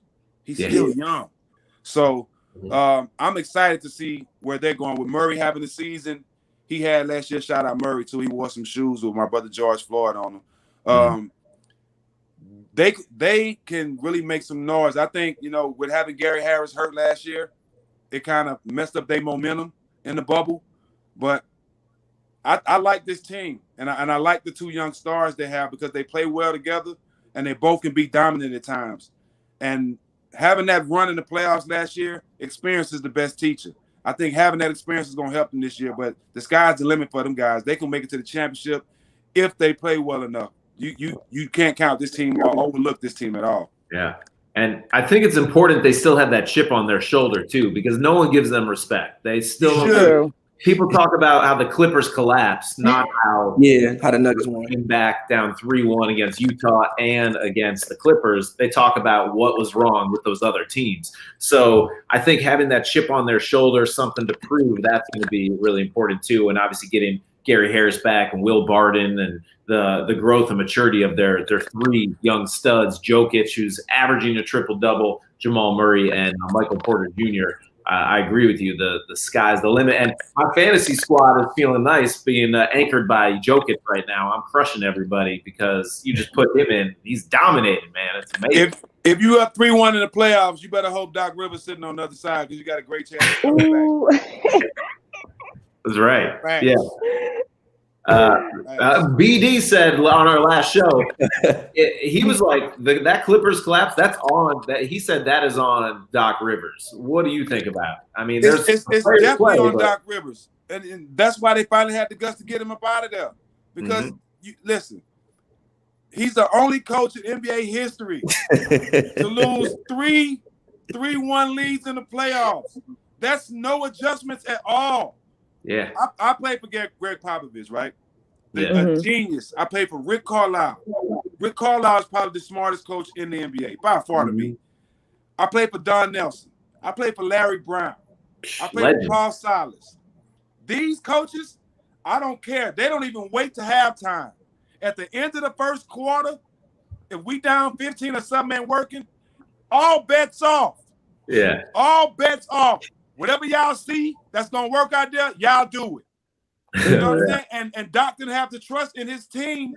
He's still young. So I'm excited to see where they're going. With Murray having the season he had last year, shout out Murray too. He wore some shoes with my brother George Floyd on them. They can really make some noise. I think, with having Gary Harris hurt last year, it kind of messed up their momentum in the bubble. But I like this team, and I like the 2 young stars they have, because they play well together and they both can be dominant at times. And having that run in the playoffs last year, experience is the best teacher. I think having that experience is going to help them this year, but the sky's the limit for them guys. They can make it to the championship if they play well enough. You can't count this team or overlook this team at all. Yeah. And I think it's important they still have that chip on their shoulder too, because no one gives them respect. They still people talk about how the Clippers collapsed, not how how the Nuggets won. Came back down 3-1 against Utah and against the Clippers. They talk about what was wrong with those other teams. So I think having that chip on their shoulder, something to prove, that's going to be really important too. And obviously getting Gary Harris back and Will Barton and the growth and maturity of their three young studs, Jokic, who's averaging a triple-double, Jamal Murray, and Michael Porter Jr. I agree with you. The sky's the limit. And my fantasy squad is feeling nice being anchored by Jokic right now. I'm crushing everybody because you just put him in. He's dominating, man. It's amazing. If you up 3-1 in the playoffs, you better hope Doc Rivers sitting on the other side because you got a great chance. That's right. Thanks. Yeah. BD said on our last show, he was like, that Clippers collapse, that's on that. He said that is on Doc Rivers. What do you think about it? I mean, it's definitely on Doc Rivers. And that's why they finally had the guts to get him up out of there. Because, listen, he's the only coach in NBA history to lose 3-1 leads in the playoffs. That's no adjustments at all. Yeah, I played for Greg Popovich, right? A genius. I played for Rick Carlisle. Rick Carlisle is probably the smartest coach in the NBA, by far to me. I played for Don Nelson. I played for Larry Brown. I played for Paul Silas. These coaches, I don't care. They don't even wait to halftime. At the end of the first quarter, if we down 15 or something ain't working, all bets off. Yeah. All bets off. Whatever y'all see that's going to work out there, y'all do it. You know what I'm saying? And Doc didn't have the trust in his team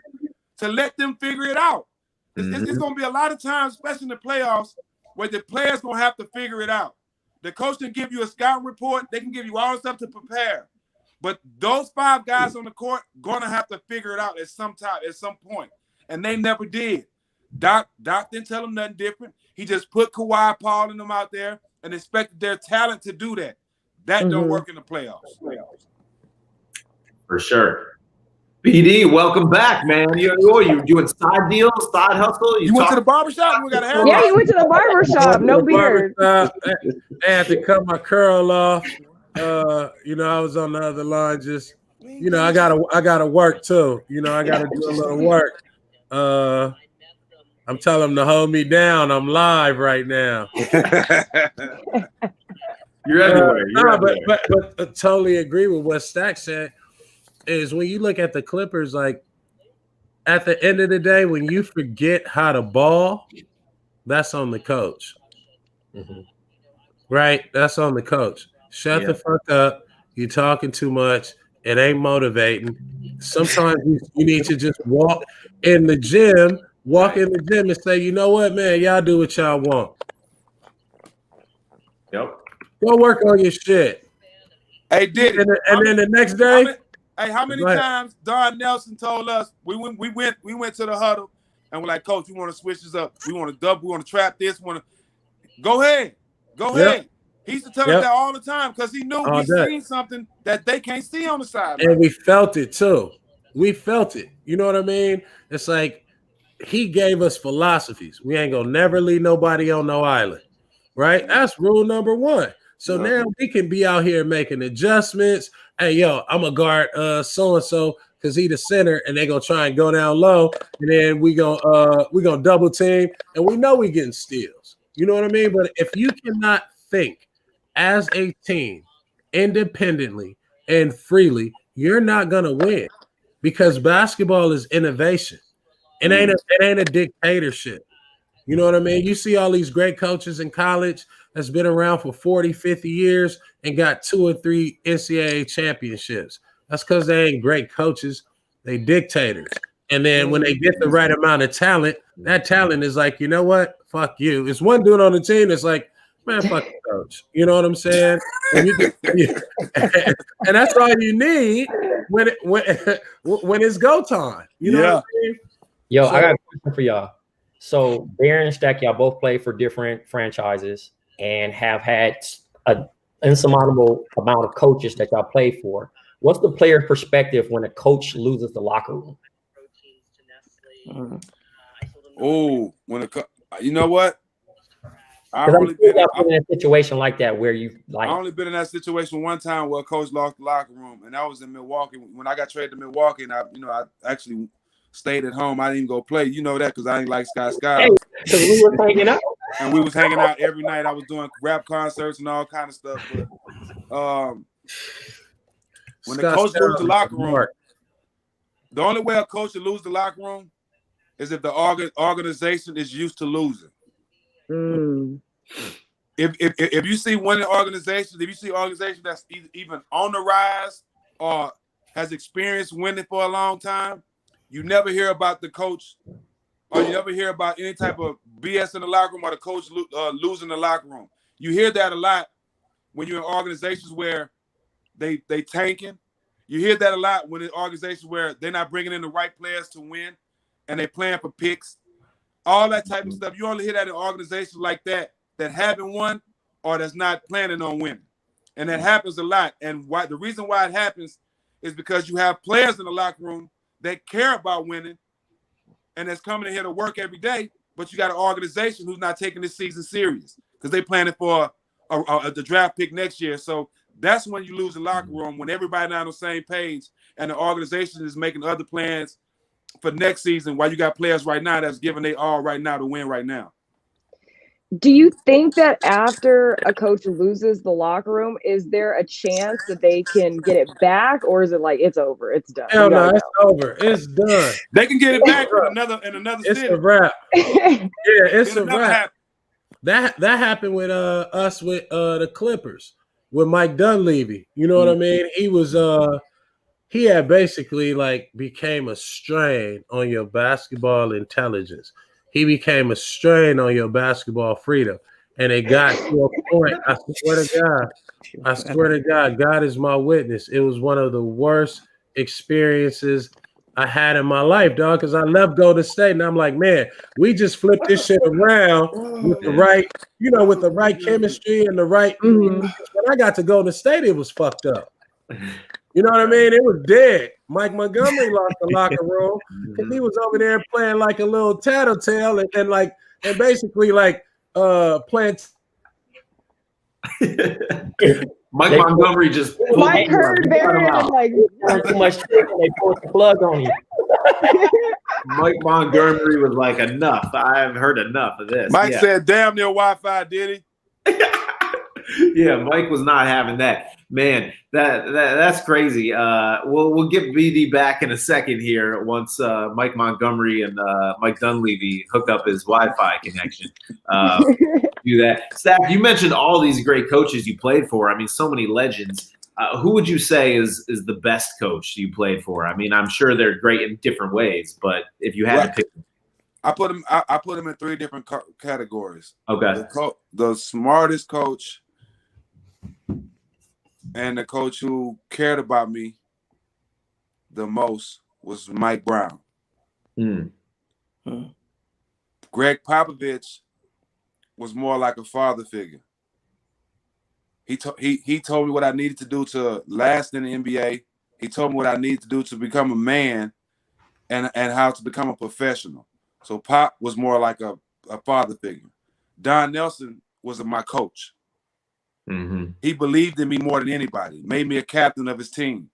to let them figure it out. It's going to be a lot of times, especially in the playoffs, where the players going to have to figure it out. The coach can give you a scout report. They can give you all the stuff to prepare. But those 5 guys on the court going to have to figure it out at some time, at some point. And they never did. Doc didn't tell them nothing different. He just put Kawhi, Paul, and them out there and expected their talent to do that. That don't work in the playoffs. For sure. BD, welcome back, man. You doing side deals, side hustle? You went to the barbershop? We got a Yeah, you went to the barbershop. No beard. I had to cut my curl off. I was on the other line. Just, I gotta work too. I gotta do a little work. I'm telling them to hold me down. I'm live right now. You're everywhere. But I totally agree with what Stack said. Is when you look at the Clippers, like at the end of the day, when you forget how to ball, that's on the coach. Right? That's on the coach. Shut the fuck up. You're talking too much. It ain't motivating. Sometimes you need to just walk in the gym and say, you know what, man, y'all do what y'all want. Yep. Go work on your shit. Hey, did it. And then the next day. How many times Don Nelson told us we went to the huddle and we're like, Coach, we want to switch this up. We want to double. We want to trap this. Go ahead. He used to tell us that all the time because he knew we seen something that they can't see on the side. And we felt it too. We felt it. You know what I mean? It's like he gave us philosophies. We ain't gonna never leave nobody on no island. Right? That's rule number 1. So now we can be out here making adjustments. Hey, yo, I'm a guard so-and-so because he the center, and they gonna try and go down low, and then we gonna double team, and we know we getting steals. You know what I mean? But if you cannot think as a team independently and freely, you're not gonna win because basketball is innovation. It ain't a dictatorship. You know what I mean? You see all these great coaches in college that's been around for 40, 50 years and got 2 or 3 NCAA championships. That's because they ain't great coaches. They dictators. And then when they get the right amount of talent, that talent is like, you know what? Fuck you. It's one dude on the team that's like, man, fuck the coach. You know what I'm saying? And that's all you need when it's go time. You know what I mean? Yo, I got a question for y'all. So Baron and Stack, y'all both play for different franchises and have had an insurmountable amount of coaches that y'all play for. What's the player perspective when a coach loses the locker room? You know what? Because I'm sure y'all been in a situation like that where you like. I only been in that situation one time where a coach lost the locker room, and that was in Milwaukee. When I got traded to Milwaukee, and I actually stayed at home. I didn't even go play. You know that because I didn't like Sky. Because we were hanging out. And we was hanging out every night. I was doing rap concerts and all kind of stuff. But when the coach loses the locker room, the only way a coach will lose the locker room is if the organization is used to losing. Mm. If you see winning organizations, if you see organizations that's even on the rise or has experienced winning for a long time, you never hear about the coach, or you never hear about any type of BS in the locker room or the coach losing the locker room. You hear that a lot when you're in organizations where they tanking. You hear that a lot when in organizations where they're not bringing in the right players to win and they're playing for picks. All that type of stuff. You only hear that in organizations like that haven't won or that's not planning on winning. And that happens a lot. And the reason why it happens is because you have players in the locker room that care about winning and that's coming in here to work every day, but you got an organization who's not taking this season serious because they're planning for the draft pick next year. So that's when you lose the locker room, when everybody not on the same page and the organization is making other plans for next season while you got players right now that's giving they all right now to win right now. Do you think that after a coach loses the locker room, is there a chance that they can get it back, or is it like it's over, it's done? Hell no, it's over, it's done. They can get it back in another it's city. A wrap. Yeah, it's a wrap. Happen. That happened with us with the Clippers with Mike Dunleavy. You know what I mean? He was he had basically like became a strain on your basketball intelligence. He became a strain on your basketball freedom. And it got to a point, I swear to God, God is my witness. It was one of the worst experiences I had in my life, dog, because I left Golden State and I'm like, man, we just flipped this shit around with the right, with the right chemistry and the right. When I got to Golden State, it was fucked up. You know what I mean? It was dead. Mike Montgomery lost the locker room because he was over there playing like a little tattletale and basically like playing. Mike Montgomery just Mike heard Barry like too much trick and they pulled the plug on you. Mike Montgomery was like, enough. I've heard enough of this. Mike said, damn near Wi-Fi, did he? Yeah, Mike was not having that. Man, that's crazy. We'll get BD back in a second here once Mike Montgomery and Mike Dunleavy hook up his Wi-Fi connection. Do that. Staff, you mentioned all these great coaches you played for. I mean, so many legends. Who would you say is the best coach you played for? I mean, I'm sure they're great in different ways, but if you had to pick them. I put them in three different categories. Okay. The smartest coach and the coach who cared about me the most was Mike Brown. Greg Popovich was more like a father figure. He told me what I needed to do to last in the NBA. He told me what I needed to do to become a man and how to become a professional. So Pop was more like a father figure. Don Nelson was my coach. He believed in me more than anybody, made me a captain of his team.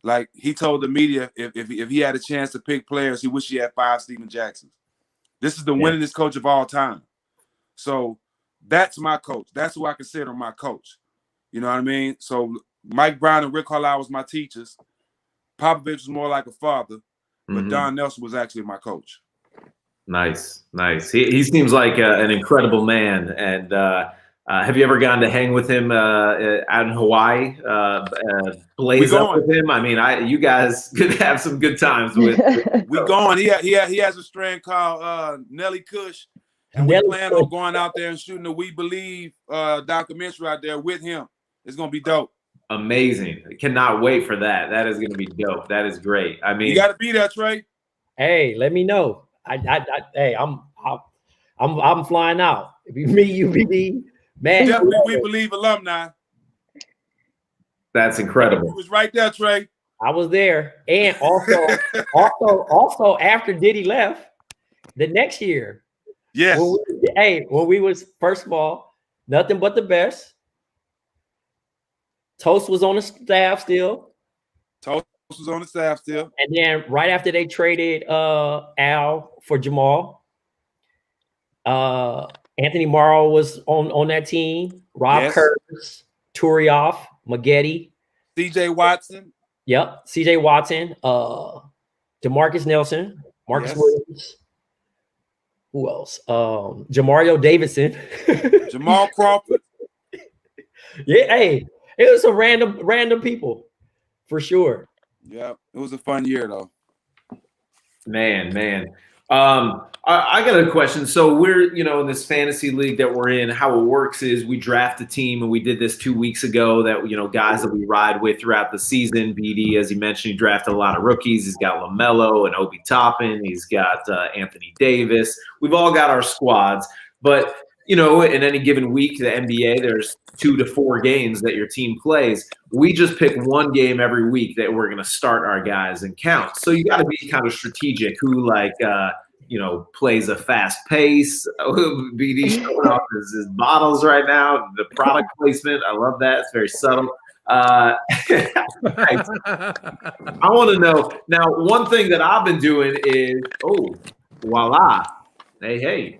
Like he told the media if he had a chance to pick players, he wished he had 5 Steven Jacksons. This is the winningest coach of all time. So that's my coach. That's who I consider my coach. You know what I mean? So Mike Brown and Rick Carlisle was my teachers. Popovich was more like a father, but Don Nelson was actually my coach. Nice. He seems like an incredible man. And have you ever gotten to hang with him out in Hawaii? Blaze up with him? I mean, you guys could have some good times with. We going. He has a strand called Nelly Kush, and we plan on going out there and shooting the We Believe documentary out there with him. It's gonna be dope. Amazing! Cannot wait for that. That is gonna be dope. That is great. I mean, you got to be there, Trey. Hey, let me know. Hey, I'm flying out. If you meet UBD, man. Definitely We Believe alumni. That's incredible. He was right there, Trey. I was there, and also after Diddy left, the next year, Yes. When we was, first of all, nothing but the best. Toast was on the staff still. Toast was on the staff still. And then right after they traded Al for Jamal, Anthony Morrow was on that team. Rob Kurtz, Turioff, Mcgrady, CJ Watson. Yep, CJ Watson, Jamarcus Nelson, Marcus Williams. Who else? Jamario Davidson. Jamal Crawford. Yeah, hey, it was some random people for sure. Yeah, it was a fun year though. Man. I got a question. So we're, in this fantasy league that we're in, how it works is we draft a team, and we did this 2 weeks ago that, guys that we ride with throughout the season. BD, as he mentioned, he drafted a lot of rookies. He's got LaMelo and Obi Toppin. He's got Anthony Davis. We've all got our squads. But, in any given week, the NBA, there's 2 to 4 games that your team plays. We just pick one game every week that we're going to start our guys and count. So you got to be kind of strategic who plays a fast pace. BD showing off his bottles right now. The product placement, I love that. It's very subtle. I want to know now. One thing that I've been doing is voila, hey.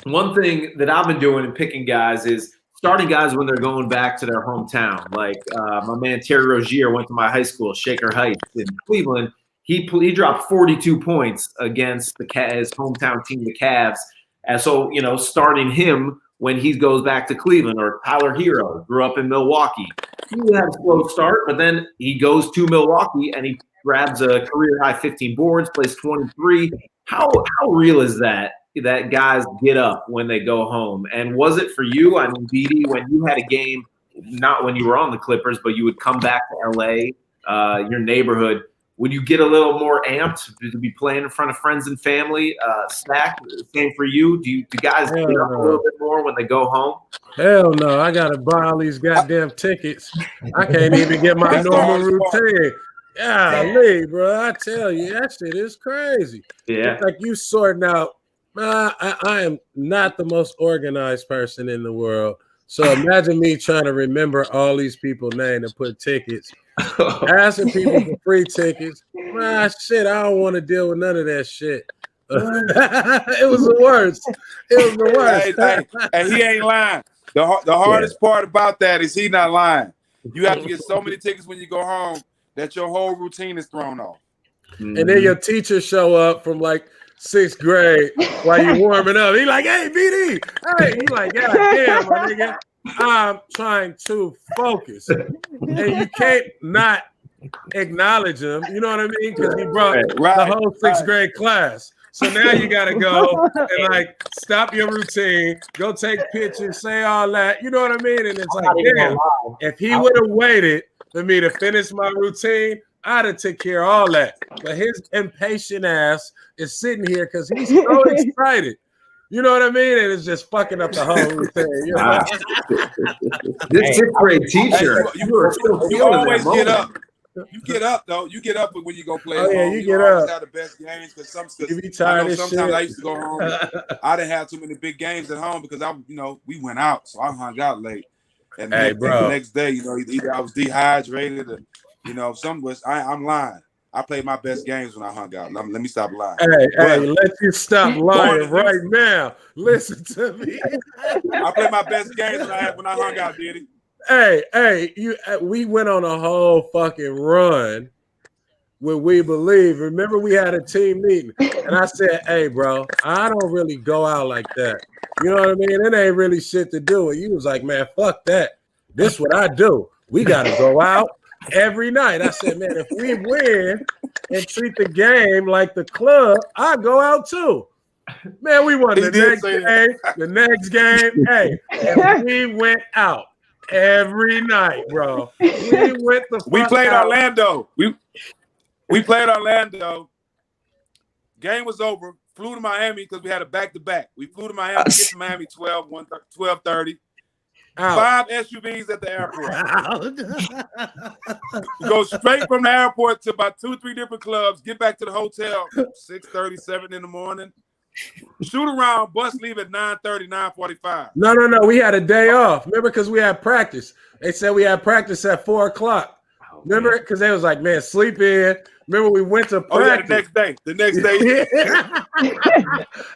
One thing that I've been doing and picking guys is starting guys when they're going back to their hometown. Like my man Terry Rozier went to my high school, Shaker Heights in Cleveland. He dropped 42 points against his hometown team, the Cavs. And so, starting him when he goes back to Cleveland, or Tyler Hero, grew up in Milwaukee. He had a slow start, but then he goes to Milwaukee and he grabs a career high 15 boards, plays 23. How real is that guys get up when they go home? And was it for you? I mean, BD, when you had a game, not when you were on the Clippers, but you would come back to LA, your neighborhood, would you get a little more amped to be playing in front of friends and family? Stack, same for you. Do guys get up a little bit more when they go home? Hell no. I got to buy all these goddamn tickets. I can't even get my normal routine. Golly, bro. I tell you, that shit is crazy. Yeah. It's like you sorting out. I am not the most organized person in the world. So imagine me trying to remember all these people's names and put tickets. Asking people for free tickets. Shit, I don't want to deal with none of that shit. It was the worst. And he ain't lying. The hardest part about that is he not lying. You have to get so many tickets when you go home that your whole routine is thrown off. And then your teachers show up from like 6th grade while you warming up. He like, hey, BD. Hey, he like, God damn, my nigga. I'm trying to focus. And you can't not acknowledge him. You know what I mean? Because he brought the whole 6th grade class. So now you got to go and like stop your routine, go take pictures, say all that. You know what I mean? And it's like, damn, if he would have waited for me to finish my routine, I'd have took care of all that. But his impatient ass is sitting here because he's so excited. You know what I mean? And it's just fucking up the whole routine. You know? This 6th grade teacher. You always get up. You get up though. You get up when you go play. Oh, yeah, you get up. up. Have the best games because you be tired of sometimes shit. I used to go home. I didn't have too many big games at home because we went out, so I hung out late. And the next day, either I was dehydrated or some was. I'm lying. I played my best games when I hung out. Let me stop lying. Hey, let you stop lying right now. Listen to me. I played my best games when I hung out, did he? Hey, we went on a whole fucking run with We Believe. Remember, we had a team meeting, and I said, hey, bro, I don't really go out like that. You know what I mean? It ain't really shit to do. And you was like, man, fuck that. This what I do. We got to go out every night. I said, man, if we win and treat the game like the club, I go out too. Man, we won the next game. Hey, and we went out every night, bro. We played out. Orlando. We played Orlando. Game was over. Flew to Miami because we had a back-to-back. We flew to Miami, get to Miami 12:30. 5 SUVs at the airport. Go straight from the airport to about 2 or 3 different clubs. Get back to the hotel 6:37 in the morning. Shoot around, bus leave at 9:30, 9:45. No. We had a day off. Remember, because we had practice. They said we had practice at 4 o'clock. Remember, because they was like, man, sleep in. Remember, we went to practice. Oh, yeah, the next day.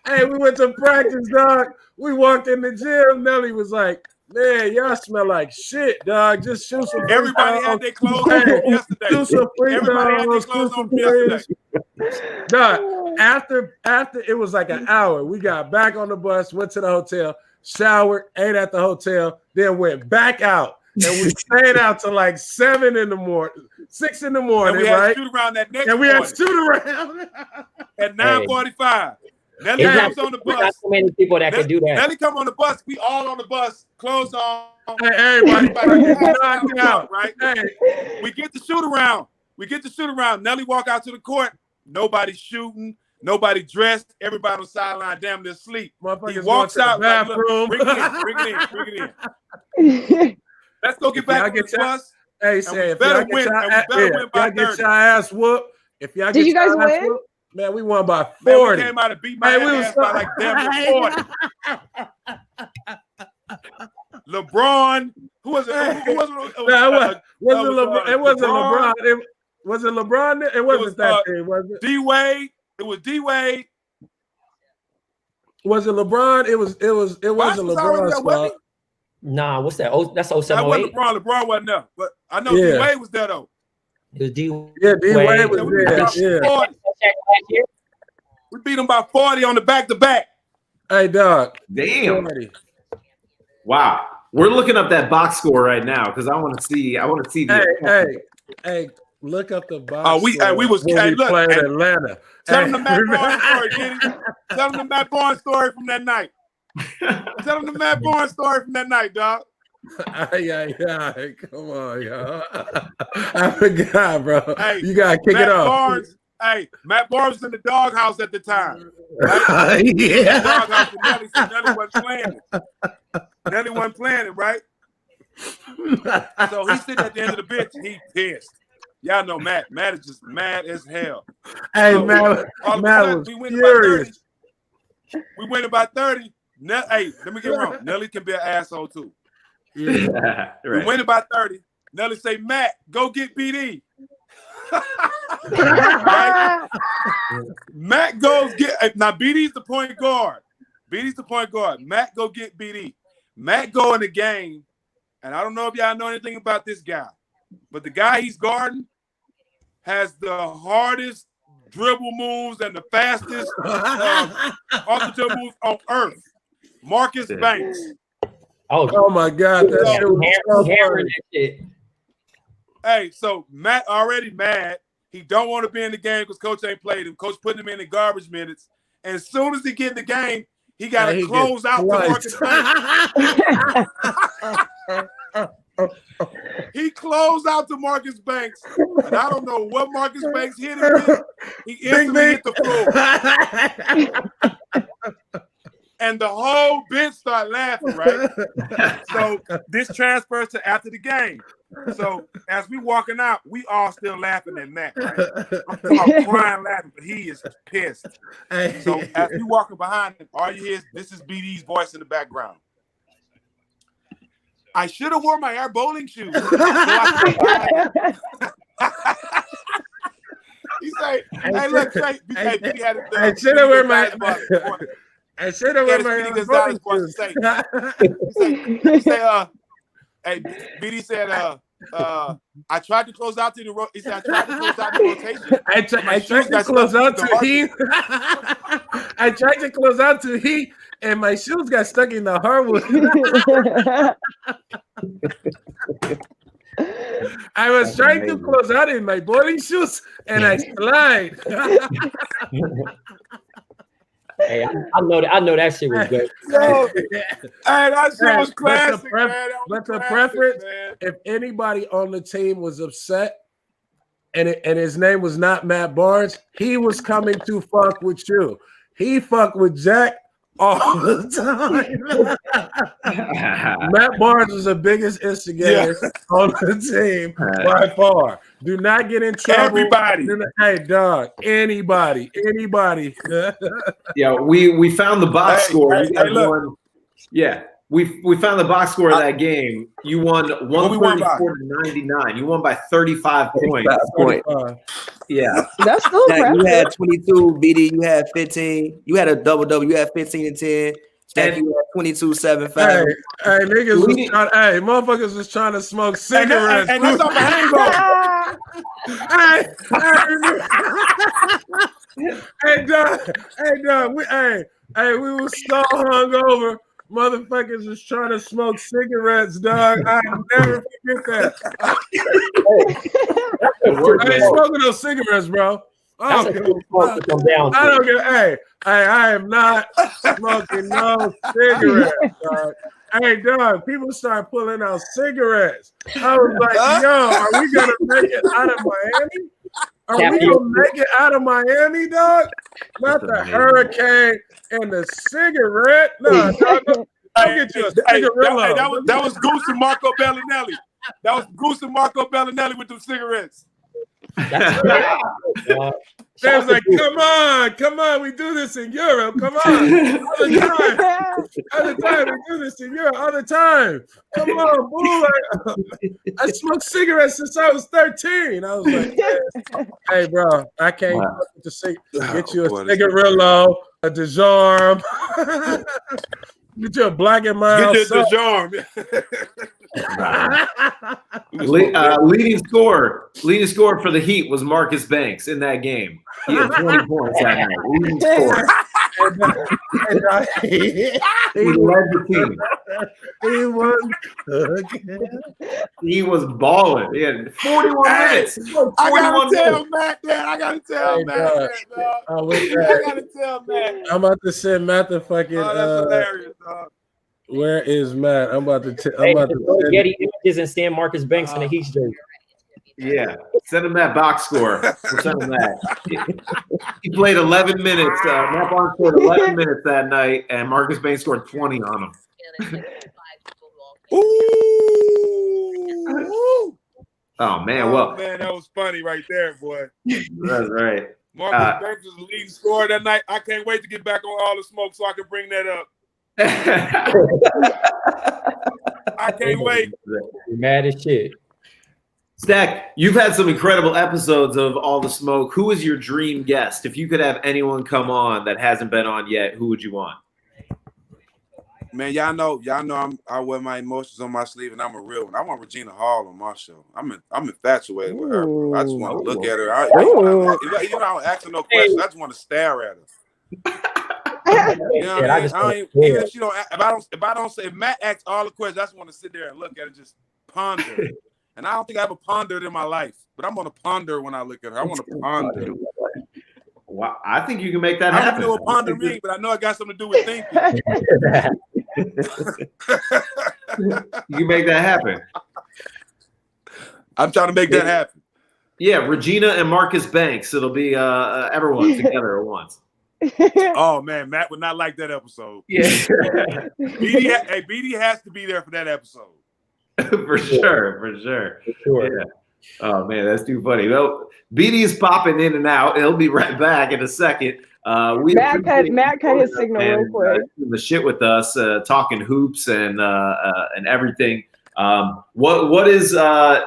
Hey, we went to practice, dog. We walked in the gym. Nelly was like, man, y'all smell like shit, dog. Just shoot some free Everybody had their clothes on yesterday. Shoot some free Everybody had their clothes on yesterday. Dog, after it was like an hour, we got back on the bus, went to the hotel, showered, ate at the hotel, then went back out. And we stayed out till like 7 in the morning, 6 in the morning, and we had right? shoot around that next and we morning. had shoot around at 9:45. Nelly comes on the bus. Not so many people that can do that. Nelly come on the bus. We all on the bus, clothes on. Hey, everybody knocked out, right? Hey. We get the shoot around. Nelly walk out to the court. Nobody shooting. Nobody dressed. Everybody on the sideline, damn near asleep. He walks out like, look, bring it in. Let's go get back on the bus. Hey, say, if y'all get your ass whooped, did you guys win? Whooped, man, we won by 40. Man, we came out and beat my ass by like damn near 40. LeBron, who was it? It wasn't LeBron. Was it LeBron? It wasn't that thing, was it? D-Wade. It was D-Wade. Was it LeBron? It wasn't LeBron's fault. Nah, what's that? Oh, that's 07. That wasn't LeBron. LeBron wasn't there. But I know D-Wade was there though. It was D-Wade. Yeah, D-Wade was there. Yeah. We beat him by 40 on the back-to-back. Hey, dog. Damn. Wow. We're looking up that box score right now because I want to see the Hey, look up the box. Oh, we played Atlanta. Tell them the Matt Barnes story, Kenny. Tell them the Matt Barnes story from that night. Dog. Ay, come on, y'all. I forgot, bro. Hey, you gotta kick it off. Matt Barnes was in the doghouse at the time. Right? Yeah. Doghouse with Nelly, so Nelly wasn't playing it, right? So he's sitting at the end of the bench. He pissed. Y'all know Matt. Matt is just mad as hell. Hey, so, Matt was furious. We win about 30. Hey, let me get wrong. Nelly can be an asshole too. Yeah, right. We win about 30. Nelly say, Matt, go get BD. Right? Matt goes get now. BD's the point guard. Matt go get BD. Matt go in the game, and I don't know if y'all know anything about this guy, but the guy he's guarding has the hardest dribble moves and the fastest off the dribble moves on earth. Marcus Banks. Oh my God, that shit was that shit. Hey, so Matt already mad. He don't want to be in the game because coach ain't played him. Coach putting him in the garbage minutes. And as soon as he get in the game, he got to close out to Marcus Banks. He closed out to Marcus Banks. And I don't know what Marcus Banks hit him with. He instantly hit the floor. And the whole bench started laughing, right? So this transfers to after the game. So as we walking out, we all still laughing at Matt, right? I'm talking about crying laughing, but he is pissed. So as we walking behind him, all you hear is this is BD's voice in the background. I should have worn my air bowling shoes. So he say, hey, look, Tracy, BD had it. I should have worn my I should have worn my shoes. He say, hey, BD said, I tried to close out to the he said I tried to close out the rotation. I tried to close out to Heat. I tried to close out to Heat, and my shoes got stuck in the hardwood. I was trying to close out in my bowling shoes, and I slide. Hey, I know that shit was good. That shit was classic, man. But the preference, if anybody on the team was upset and his name was not Matt Barnes, he was coming to fuck with you. He fucked with Jack all the time. Matt Barnes is the biggest instigator on the team by far. Do not get in trouble. Everybody. Hey, dog. Anybody. Yeah, we found the box score. Hey, You guys look. won. Yeah, we found the box score of that game. You won 134 to 99. You won by 35 points. 35. Yeah, That's still Zach, impressive. you had 22. BD, you had 15. You had a double. You had 15 and 10. Stack, you had 22, 7, 5. Hey, niggas was trying. Motherfuckers was trying to smoke cigarettes. And that's off a hangover. Hey, dog. We was so hungover. Motherfuckers was trying to smoke cigarettes, dog. I never forget that. I ain't smoking no cigarettes, bro. I don't get. Hey, I am not smoking no cigarettes, dog. Hey, dog, people start pulling out cigarettes. I was like, yo, are we gonna make it out of Miami? Are we gonna make it out of Miami, dog? Not the hurricane and the cigarette. No, dog, I'll get you a cigarette. That was Goose and Marco Bellinelli. That was Goose and Marco Bellinelli with them cigarettes. They was like, come on, we do this in Europe. Come on. Other time, we do this in Europe. Other time. Come on, boo. I smoked cigarettes since I was 13. I was like, hey, bro, I can't get you a cigarillo, a Dijon. Get you a Black and Mild. Get you a Dijon. leading scorer for the Heat was Marcus Banks in that game. He had 20 points that night. Leading scorer. He led the team. He was balling. He had 41 minutes. I gotta tell Matt that. I gotta tell Matt. I'm about to send Matt the fucking. Oh, that's hilarious, dog. Where is Matt? I'm about to Getty images and stand Marcus Banks in the Heat jersey. Yeah, send him that box score. We'll send him that. He played 11 minutes. Matt Barnes scored 11 minutes that night, and Marcus Banks scored 20 on him. Ooh. Oh man, well, man, that was funny right there, boy. That's right. Marcus Banks was the leading scorer that night. I can't wait to get back on All the Smoke so I can bring that up. I can't wait. You're mad as shit. Stack, you've had some incredible episodes of All the Smoke. Who is your dream guest? If you could have anyone come on that hasn't been on yet, who would you want? Man, y'all know I wear my emotions on my sleeve, and I'm a real one. I want Regina Hall on my show. I'm infatuated with her, bro. I just want to look at her. I don't ask her no questions. I just want to stare at her. You know what I mean? Even if she don't, if Matt asks all the questions, I just want to sit there and look at her and just ponder. And I don't think I ever pondered in my life, but I'm gonna ponder when I look at her. I want to ponder. Well, I think you can make that I happen. don't know what ponder means, but I know it got something to do with thinking. You can make that happen. I'm trying to make that happen. Yeah, Regina and Marcus Banks. It'll be everyone together at once. Oh man, Matt would not like that episode. Yeah. BD has to be there for that episode. For sure. Yeah. Oh man, that's too funny. Well, BD is popping in and out. He'll be right back in a second. Matt cut his signal real quick. The shit with us, talking hoops and everything. What is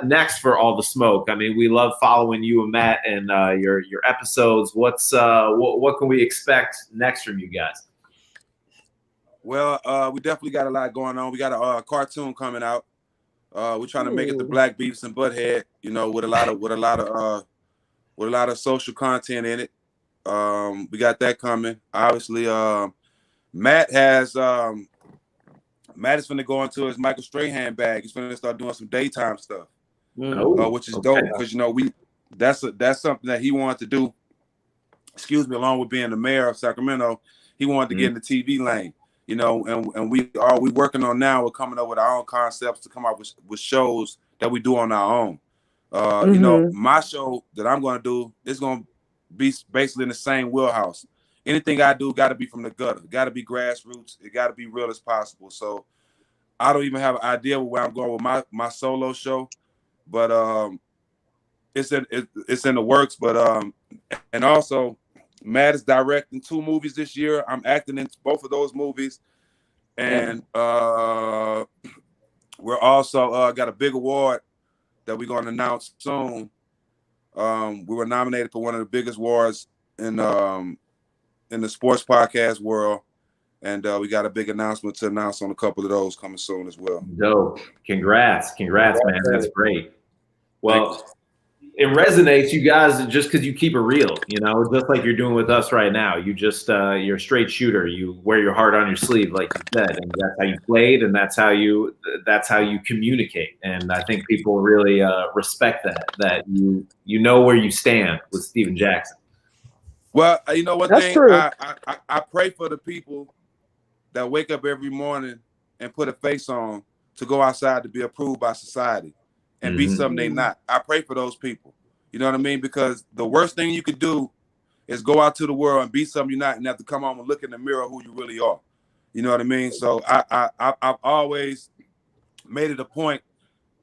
next for All the Smoke? I mean, we love following you and Matt and your episodes. What can we expect next from you guys? Well, we definitely got a lot going on. We got a cartoon coming out. We're trying to make it the Black Beavis and Butthead, with a lot of social content in it. We got that coming. Obviously, Matt is going to go into his Michael Strahan bag. He's going to start doing some daytime stuff, which is dope because that's something that he wanted to do. Along with being the mayor of Sacramento, he wanted to get in the TV lane. And we working on now. We're coming up with our own concepts to come up with shows that we do on our own. My show that I'm going to do is going to be basically in the same wheelhouse. anything I do got to be from the gutter, got to be grassroots, it got to be real as possible. So I don't even have an idea where I'm going with my solo show, but it's in the works. But and also Matt is directing 2 movies this year. I'm acting in both of those movies, and we're also got a big award that we're going to announce soon. We were nominated for one of the biggest awards in the sports podcast world, and we got a big announcement to announce on a couple of those coming soon as well. Dope. Congrats, man. That's great. Well, it resonates, you guys, just because you keep it real, just like you're doing with us right now. You just you're a straight shooter. You wear your heart on your sleeve, like you said, and that's how you played, and that's how you communicate. And I think people really respect that you know where you stand with Steven Jackson. Well, you know what? That's true. I pray for the people that wake up every morning and put a face on to go outside to be approved by society and be something they not. I pray for those people. You know what I mean? Because the worst thing you could do is go out to the world and be something you're not, and have to come home and look in the mirror who you really are. You know what I mean? So I've always made it a point,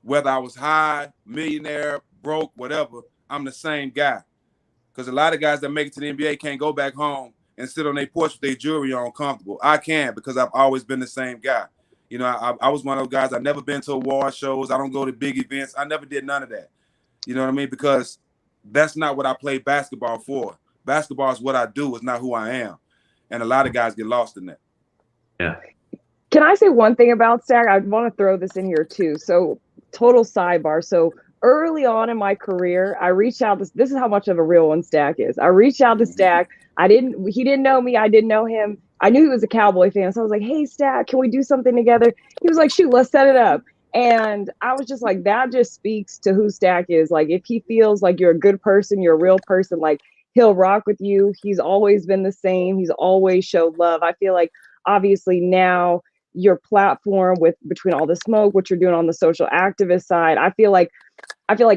whether I was high, millionaire, broke, whatever, I'm the same guy. Because a lot of guys that make it to the NBA can't go back home and sit on their porch with their jewelry on comfortable. I can, because I've always been the same guy. I was one of those guys. I've never been to award shows. I don't go to big events. I never did none of that. You know what I mean? Because that's not what I play basketball for. Basketball is what I do. It's not who I am. And a lot of guys get lost in that. Yeah. Can I say one thing about Stack? I want to throw this in here too. So total sidebar. So early on in my career, I reached out. This is how much of a real one Stack is. I reached out to Stack. He didn't know me. I didn't know him. I knew he was a Cowboy fan. So I was like, hey, Stack, can we do something together? He was like, shoot, let's set it up. And I was just like, that just speaks to who Stack is. Like, if he feels like you're a good person, you're a real person, like, he'll rock with you. He's always been the same. He's always showed love. I feel like obviously now your platform between all the smoke, what you're doing on the social activist side, I feel like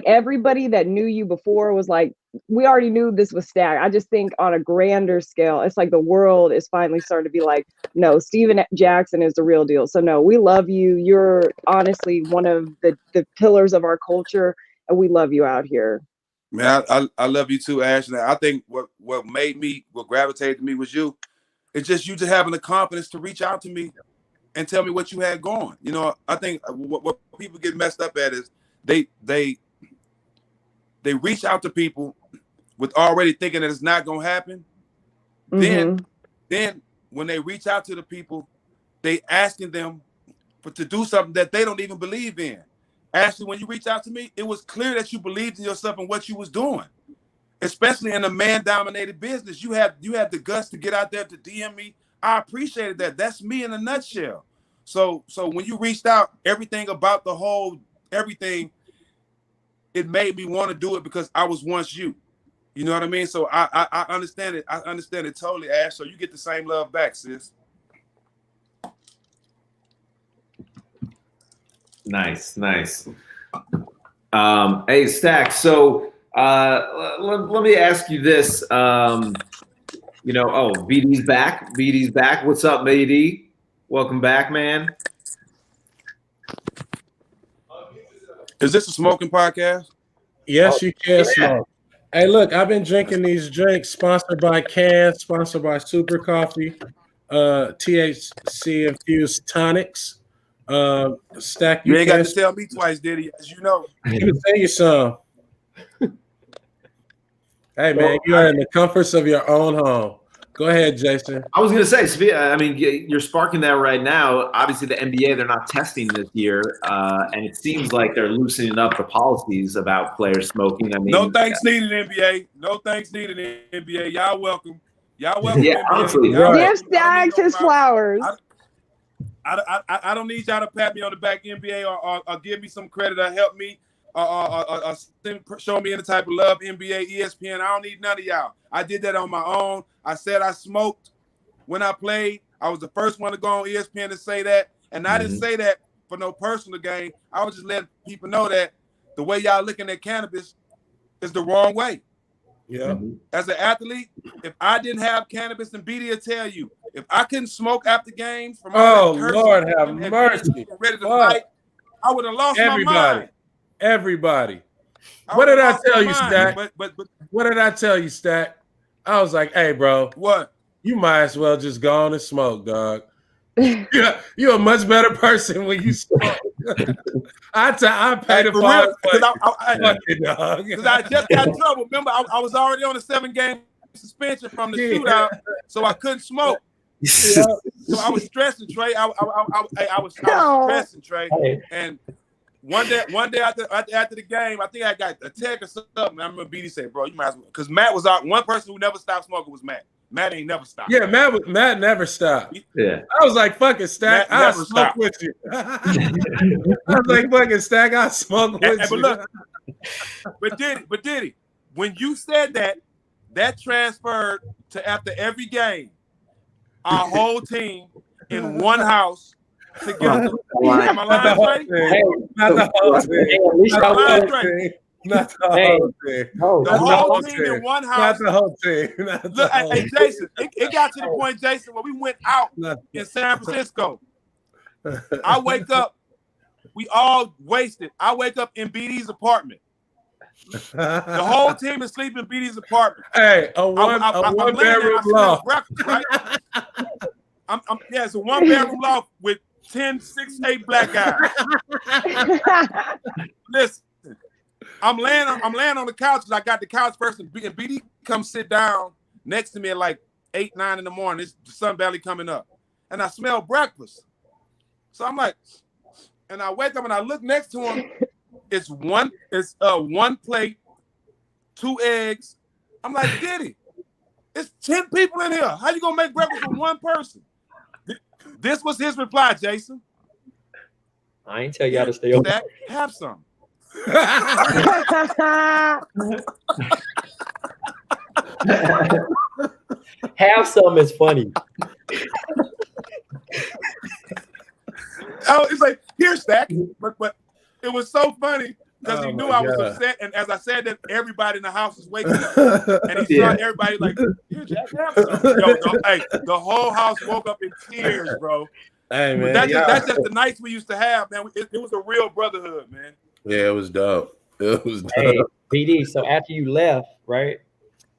everybody that knew you before was like, we already knew this was Stack. I just think on a grander scale, it's like the world is finally starting to be like, no, Steven Jackson is the real deal. So no, we love you. You're honestly one of the pillars of our culture, and we love you out here. Man, I love you too, Ashley. I think what gravitated to me was you. It's just you just having the confidence to reach out to me and tell me what you had going. I think what people get messed up at is they reach out to people with already thinking that it's not gonna happen. Then when they reach out to the people, they asking them to do something that they don't even believe in. Ashley, when you reach out to me, it was clear that you believed in yourself and what you was doing, especially in a man-dominated business. You had the guts to get out there to DM me. I appreciated that. That's me in a nutshell. So when you reached out, everything about everything, it made me want to do it because I was once you. You know what I mean? So I understand it. I understand it totally, Ash. So you get the same love back, sis. Nice. Hey, Stack. So let me ask you this. BD's back. BD's back. What's up, BD? Welcome back, man. Is this a smoking podcast? Yes, you can smoke. Hey, look, I've been drinking these drinks sponsored by Can, sponsored by Super Coffee, THC infused tonics. Stack, you ain't got to tell me twice, did he? As you know. Let me tell you some. Hey, man, you are in the comforts of your own home. Go ahead, Jason. I was going to say, Sophia, I mean, you're sparking that right now. Obviously, the NBA, they're not testing this year, and it seems like they're loosening up the policies about players smoking. I mean, no thanks needed, NBA. No thanks needed, NBA. Y'all welcome. Yeah, NBA. Honestly. Give Stacks his flowers. I don't need y'all to pat me on the back, NBA, or give me some credit or help me or show me any type of love, NBA, ESPN. I don't need none of y'all. I did that on my own. I said I smoked when I played. I was the first one to go on ESPN to say that. And I didn't say that for no personal gain. I was just letting people know that the way y'all looking at cannabis is the wrong way. Yeah. As an athlete, if I didn't have cannabis, and BD will tell you, if I couldn't smoke after games from all that cursing, Lord have and mercy. ready to fight, I would have lost my mind. Everybody. What did I tell you, Stack? But what did I tell you, Stack? I was like, hey, bro. What? You might as well just go on and smoke, dog. You're a much better person when you smoke. I paid the fine because I just got in trouble. Remember, I was already on a 7-game suspension from the shootout, so I couldn't smoke. So I was stressing, Trey. I was stressing, Trey. And one day after the game, I think I got a text or something. I remember BD said, "Bro, you might as well," because Matt was out. One person who never stopped smoking was Matt. Matt ain't never stopped. Yeah, Matt never stopped. Yeah, I was like, "Fucking Stack, I'll smoke with you." I was like, "Fucking Stack, I'll smoke with you." Look, but did he? When you said that transferred to after every game, our whole team in one house together. Am I lying, Trey? Not the whole team. Not the whole team. The whole team in one house. Not the whole team. Look, hey, Jason, it got to the point, Jason, where we went out in San Francisco. I wake up, we all wasted. I wake up in BD's apartment. The whole team is sleeping in BD's apartment. Hey, a one bedroom loft. Right? It's a 1-bedroom loft with 10, 6, 8 black guys. Listen, I'm laying on the couch because I got the couch first, and BD comes sit down next to me at like 8, 9 in the morning. It's the sun barely coming up, and I smell breakfast. So I'm like, and I wake up and I look next to him. It's one plate, 2 eggs. I'm like, Diddy, it's 10 people in here. How you gonna make breakfast for one person? This was his reply, Jason. I ain't tell you how to stay open. Have some. Have some is funny. Oh, it's like, here, Stack. But it was so funny because he knew I was upset. And as I said that, everybody in the house was waking up. And he saw everybody like, here, Jack, have some. The whole house woke up in tears, bro. Hey, man. That's just the nights we used to have, man. It was a real brotherhood, man. Yeah, it was dope. It was dope. Hey, PD, so after you left, right?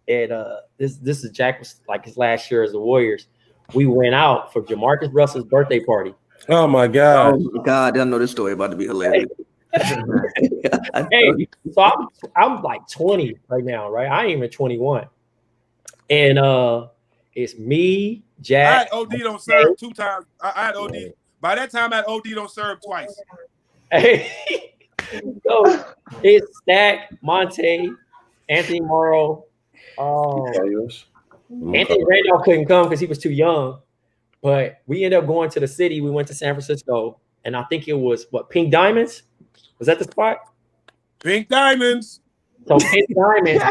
And this is Jack was like his last year as the Warriors. We went out for Jamarcus Russell's birthday party. Oh my God! Oh God, I know this story about to be hilarious. Hey, so I'm like 20 right now, right? I ain't even 21, and it's me, Jack. I had OD don't serve 2 times. I had OD. By that time, I had OD don't serve twice. Hey, so it's Stack, Monte, Anthony Morrow. Anthony Randolph couldn't come because he was too young. But we ended up going to the city. We went to San Francisco, and I think it was Pink Diamonds. Was that the spot? Pink Diamonds. So Pink Diamonds.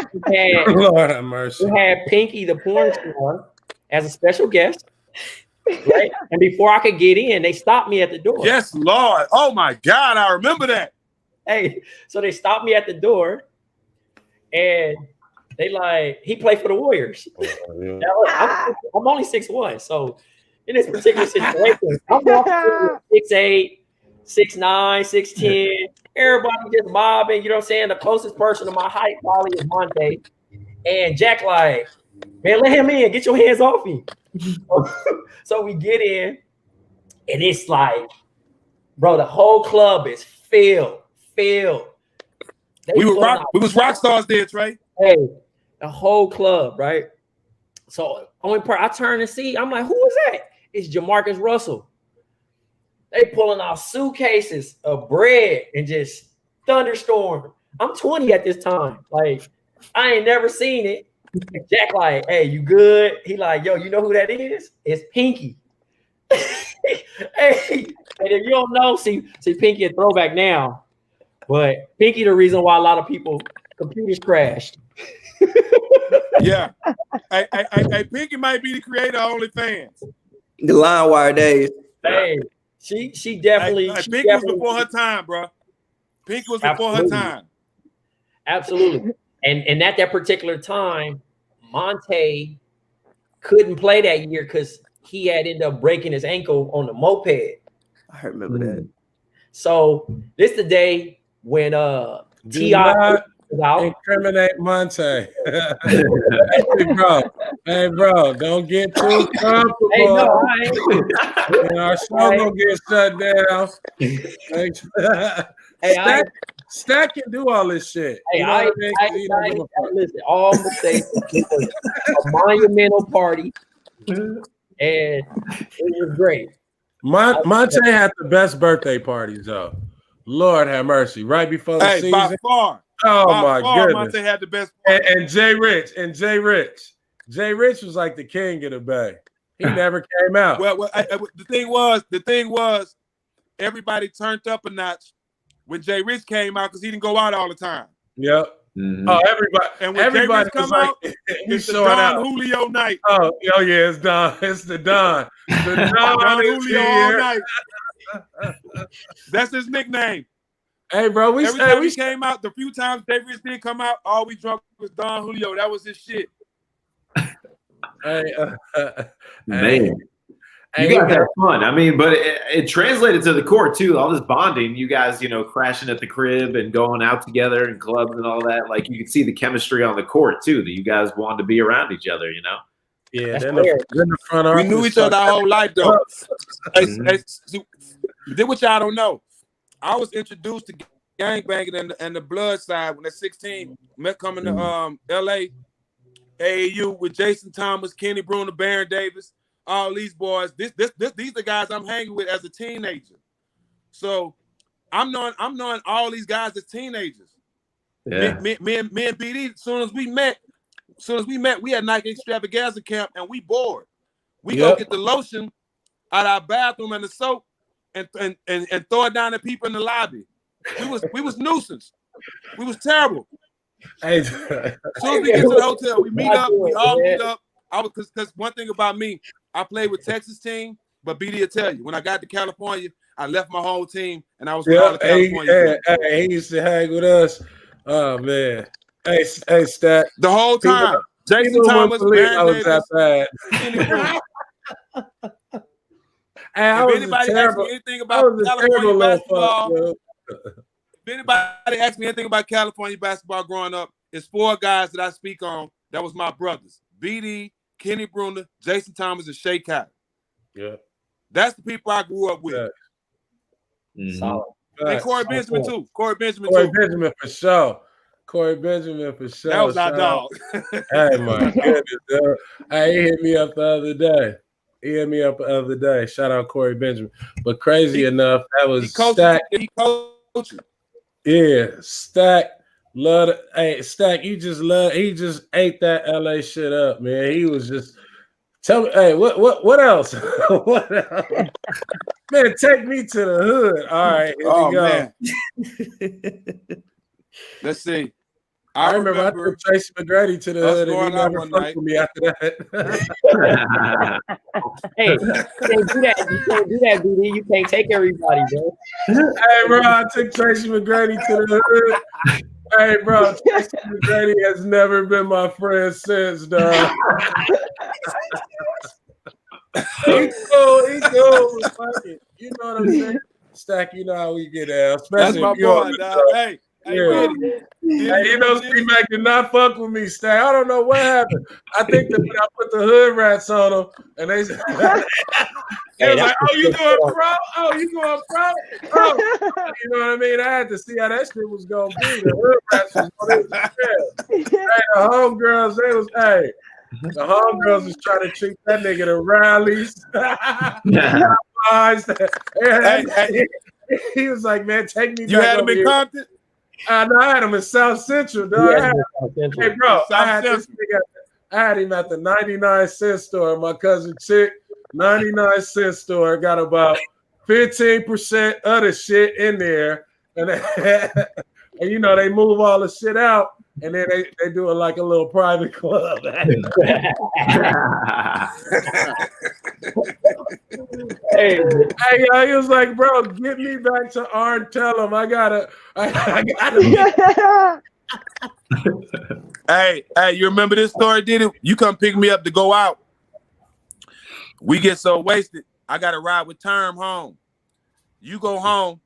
Lord have mercy. We had Pinky the porn star as a special guest, right? And before I could get in, they stopped me at the door. Yes, Lord. Oh my God, I remember that. Hey, so they stopped me at the door, and they like he played for the Warriors. I'm only 6'1", so. In this particular situation, I'm walking 6'8", 6'9", 6'10". Everybody just mobbing, you know what I'm saying? The closest person to my height probably is Monte. And Jack like, man, let him in. Get your hands off me. So we get in, and it's like, bro, the whole club is filled. We was rock stars there, Trey. Hey, the whole club, right? So only part I turn and see, I'm like, who is that? It's Jamarcus Russell. They pulling out suitcases of bread and just thunderstorm. I'm 20 at this time. Like, I ain't never seen it. Jack like, hey, you good? He like, yo, you know who that is? It's Pinky. Hey, and if you don't know, see Pinky a throwback now. But Pinky the reason why a lot of people computers crashed. Yeah. Hey, Pinky might be the creator of OnlyFans. The line wire days. Hey, she definitely. Pinky was before her time, bro. Pinky was before her time. Absolutely. And at that particular time, Monte couldn't play that year because he had ended up breaking his ankle on the moped. I remember that. So this is the day when T.I. was out. Incriminate Monte. Hey, bro, don't get too comfortable. Hey, no, I ain't. Our show gonna get shut down. Stack can do all this shit. Hey, you know what I mean? Listen, all mistakes. It was a monumental party, and it was great. Monte had the best birthday parties, though. Lord have mercy. Right before the season. By far. Oh, by my far, goodness. Monte had the best party. And Jay Rich was like the king of the Bay. He never came out. Well, the thing was, everybody turned up a notch when Jay Rich came out because he didn't go out all the time. Yep. Mm-hmm. Oh, everybody. And when everybody Jay Rich come out, it's the Don Julio night. Oh, yeah, it's Don. It's the Don. The Don Julio all night. That's his nickname. Hey, bro, every time he came out, the few times Jay Rich didn't come out, all we drunk was Don Julio. That was his shit. Man. You guys have fun. I mean, but it translated to the court too. All this bonding, you guys, crashing at the crib and going out together in clubs and all that. Like you could see the chemistry on the court too. That you guys wanted to be around each other. Yeah, then the front office. We knew each other our whole life though. Did what y'all don't know. I was introduced to gangbanging and the blood side when at 16. Met coming to LA, AAU with Jason Thomas, Kenny Bruner, Baron Davis. All these boys, these are guys I'm hanging with as a teenager. So I'm knowing all these guys as teenagers. Yeah. Me and BD, as soon as we met, we had Nike extravaganza camp and we bored. We go get the lotion out of our bathroom and the soap and throw it down at people in the lobby. We was nuisance. We was terrible. As soon as we get to the hotel, we meet up. We all meet up. Because one thing about me, I played with Texas team, but BD will tell you, when I got to California, I left my whole team and I was proud of California. He used to hang with us. Oh man. Hey, Stat. The whole time. Jason Thomas, I was that bad. If anybody asks me anything about California basketball, if anybody asks me anything about California basketball growing up, it's 4 guys that I speak on. That was my brothers. BD, Kenny Bruner, Jason Thomas, and Shea Cotton. Yeah. That's the people I grew up with. And Corey Benjamin too. Corey Benjamin for sure. Corey Benjamin for sure. That was our dog. Hey, my goodness. Hey, he hit me up the other day. Shout out Corey Benjamin. But crazy enough, that was Stack. He coached. Yeah, Stack. Stack, he just ate that LA shit up, man. He was just tell me, hey, what else? What else? Man, take me to the hood. All right, here we go. Man. Let's see. I remember I took Tracy Mcgrady to the hood and he never fucked with me after that. Hey, you can't do that. You can't do that, BD. You can't take everybody, bro. Hey, bro, I took Tracy Mcgrady to the hood. Hey, bro, Tracy Mcgrady has never been my friend since, dog. He's cool. You know what I'm saying? Stack, you know how we get out. That's my boy, dog. Hey. Yeah. You know, C-Mac did not fuck with me, Stack. I don't know what happened. I think that when I put the hood rats on them, and they said, he was like, "Oh, you going pro? Oh, you going pro? Oh." You know what I mean? I had to see how that shit was going to be. The hood rats was going to be. Hey, the homegirls, the homegirls was trying to treat that nigga to rallies. He was like, "Man, take me back." You had him in Compton? I had him in South Central, dog. Hey, bro, I had him at the 99-cent store. My cousin Chick, 99-cent store, got about 15% of the shit in there. And you know, they move all the shit out, and then they do it like a little private club. Hey, he was like, "Bro, get me back to R and tell him I gotta Hey, you remember this story, did it? You come pick me up to go out. We get so wasted, I got to ride with Term home. You go home,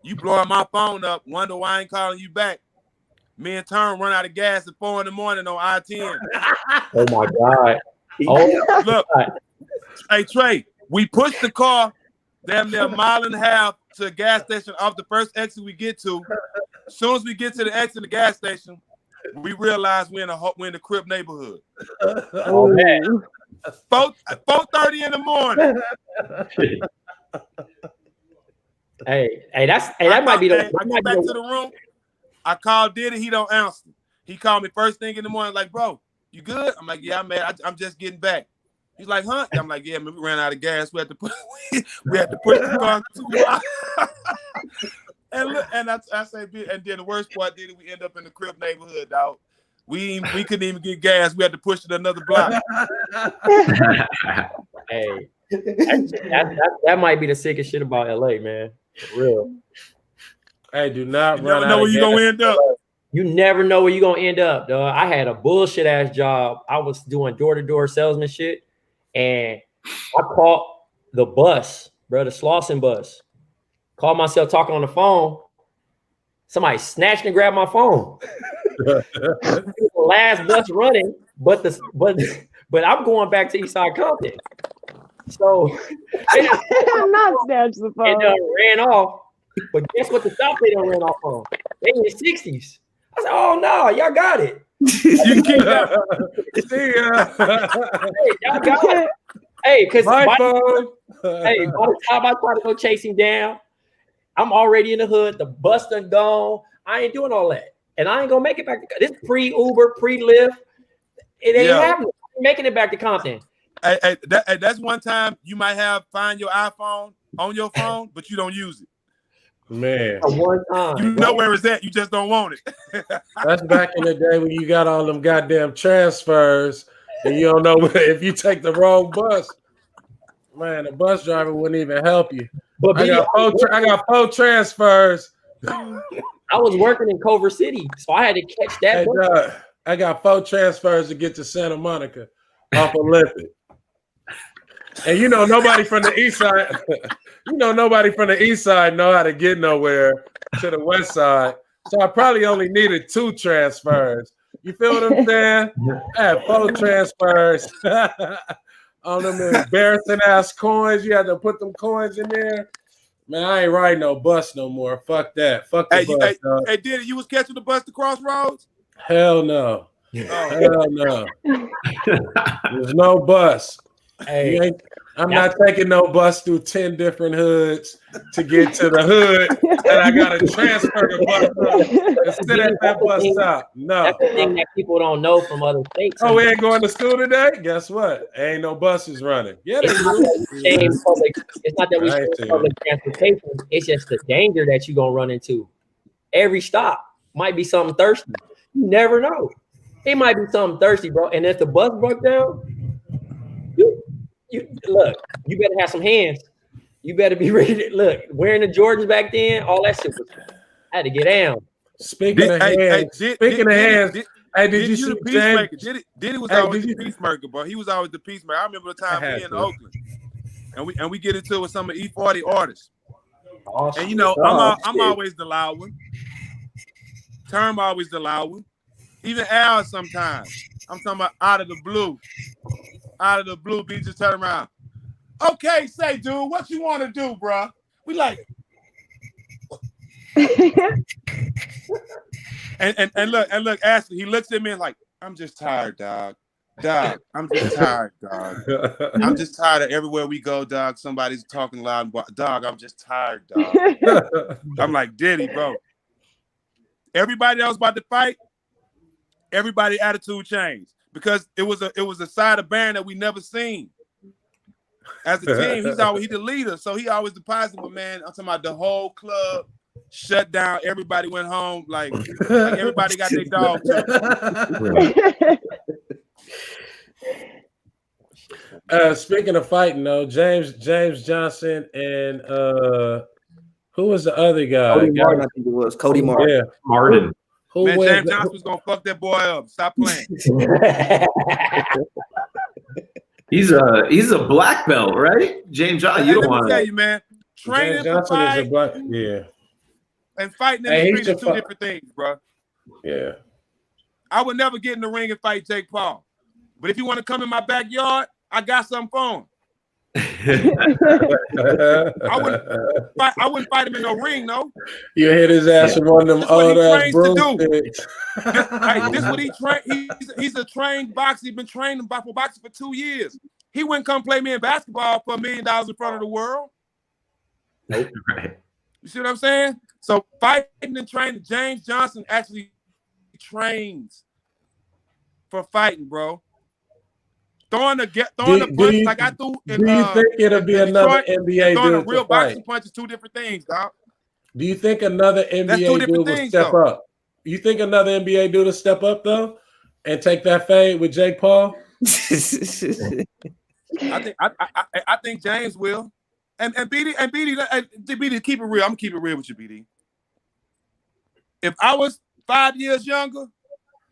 you blowing my phone up, wonder why I ain't calling you back. Me and Term run out of gas at 4 a.m. on I-10. Oh my God. Oh, Look, hey, Trey, we pushed the car damn near a mile and a half to a gas station off the first exit we get to. As soon as we get to the exit of the gas station, we realize we're in the Crip neighborhood. oh man. 4:30 in the morning. That might be the. I get back to the room. I called Diddy. He don't answer. He called me first thing in the morning, like, bro, you good? I'm like, yeah, I'm mad. I'm just getting back. He's like, huh? I'm like, yeah, man, we ran out of gas. We had to put the car 2 miles. And look, and I say, and then the worst part, Diddy, we end up in the Crip neighborhood, dog. We couldn't even get gas. We had to push it another block. Hey, that might be the sickest shit about LA, man. For real. Hey, do not You run never out know of where you're gonna end up. You never know where you're gonna end up, dog. I had a bullshit ass job. I was doing door-to-door salesman shit, and I caught the bus, bro, the Slauson bus. Called myself talking on the phone. Somebody snatched and grabbed my phone. The last bus running, but I'm going back to Eastside Compton. So I'm not snatched the phone. It ran off. But guess what the stop they done ran off on? They in the 60s. I said, oh no, y'all got it. You can keep that. See ya. Hey, y'all got it. Hey, because My by phone. the time I try to go chase him down, I'm already in the hood. The bus done gone. I ain't doing all that. And I ain't gonna make it back to this pre-Uber, pre-Lyft. It ain't happening. I'm making it back to Compton. That's one time you might find your iPhone on your phone, but you don't use it. Man, One time. You know where it's at, you just don't want it. that's back in the day when you got all them goddamn transfers and you don't know if you take the wrong bus. Man, the bus driver wouldn't even help you. But I got 4 transfers. I was working in Culver City, so I had to catch that bus. I got 4 transfers to get to Santa Monica off Olympic. And you know nobody from the east side. Nobody from the east side know how to get nowhere to the west side. So I probably only needed 2 transfers. You feel what I'm saying? I had 4 transfers on them embarrassing ass coins. You had to put them coins in there. Man, I ain't riding no bus no more. Fuck that. Fuck the bus. Hey, Diddy, you was catching the bus to Crossroads? Hell no. Hell no. There's no bus. Hey, I'm not taking no bus through 10 different hoods to get to the hood, and I gotta transfer the bus and sit at that bus stop. No. That's the thing that people don't know from other states. Oh, we ain't going to school today? Guess what? Ain't no buses running. Yeah, it's not that we shame public transportation. It's just the danger that you're gonna run into. Every stop might be something thirsty. You never know. It might be something thirsty, bro. And if the bus broke down, you look, you better have some hands. You better be ready to look. Wearing the Jordans back then, all that shit was. I had to get down. Speaking of hands, hey, did you see Peacemaker? Diddy was always the peacemaker, bro. He was always the peacemaker. I remember the time we in Oakland, and we get into it with some of E40 artists. And you know, I'm always the loud one. Term always the loud one. Even Al sometimes. I'm talking about out of the blue. Out of the blue, B just turn around. Okay, say, dude, what you want to do, bro? We like. and look, Ashley, he looks at me and like, I'm just tired, dog. Dog, I'm just tired, dog. I'm just tired of everywhere we go, dog. Somebody's talking loud. Dog, I'm just tired, dog. I'm like, Diddy, bro. Everybody else about to fight, everybody attitude changed because it was a side of Baron that we never seen. As a team, he's the leader, so he always the positive man. I'm talking about the whole club shut down. Everybody went home, like everybody got their dog too. Speaking of fighting, though, James Johnson and who was the other guy? Cody Martin, I think it was. Cody Martin. Yeah, Martin. Who Man, wins? James Johnson was gonna fuck that boy up. Stop playing. He's a black belt, right? James Johnson. You don't Let me want tell to. you, man. Training James for Johnson is a fight black. Yeah. and fighting in Hey, the he street should is two fight. different things, bro. Yeah. I would never get in the ring and fight Jake Paul. But if you want to come in my backyard, I got something for him. I wouldn't fight him in no ring, no. You hit his ass with one of them That's what old he ass trains to do. broomsticks. This what he trained. He's a trained boxer. He's been training for boxing for 2 years. He wouldn't come play me in basketball for $1 million in front of the world. Right. You see what I'm saying? So fighting and training. James Johnson actually trains for fighting, bro. Throwing the punch like I threw in. Do you think it'll be another Detroit, NBA throwing a dude real to fight? boxing punch is two different things, dog. Do you think another That's two NBA different dude will things, step though. up? You think another NBA dude will step up though and take that fade with Jake Paul? I think James will. And BD, keep it real. I'm gonna keep it real with you, BD. If I was 5 years younger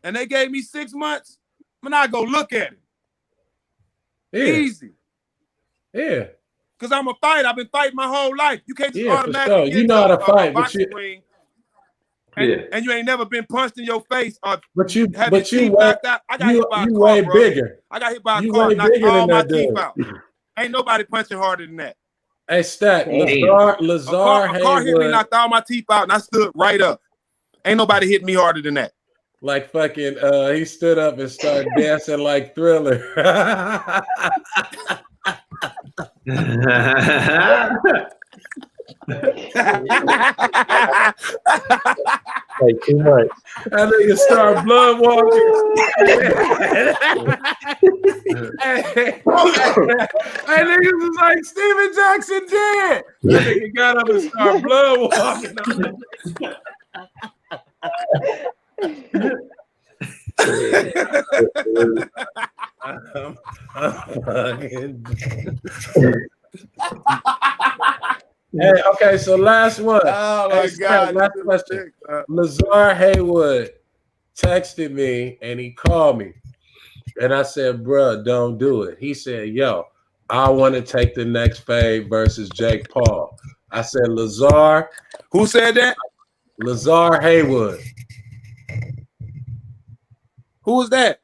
and they gave me 6 months, I'm not go look at it. Yeah. Easy. Yeah. Because I'm a fighter. I've been fighting my whole life. You can't just Yeah, for automatically sure. get You know how to fight, but boxing ring and you ain't never been punched in your face or But you have your teeth knocked out. I got hit by a car, way bro. bigger. I got hit by a You car, way knocked bigger all than my that teeth dude. out. Ain't nobody punching harder than that. Hey, Stack, Lazar A car hit me, Haywood, knocked all my teeth out, and I stood right up. Ain't nobody hit me harder than that. like fucking, he stood up and started dancing like Thriller. Hey, too much. That nigga started blood walking. Hey, niggas was like Steven Jackson dead. That nigga got up and started blood walking. Hey, okay, so last one. Oh my Hey, God! last question. Lazar Haywood texted me and he called me, and I said, "Bruh, don't do it." He said, "Yo, I want to take the next fade versus Jake Paul." I said, "Lazar." Who said that? Lazar Haywood. Who was that?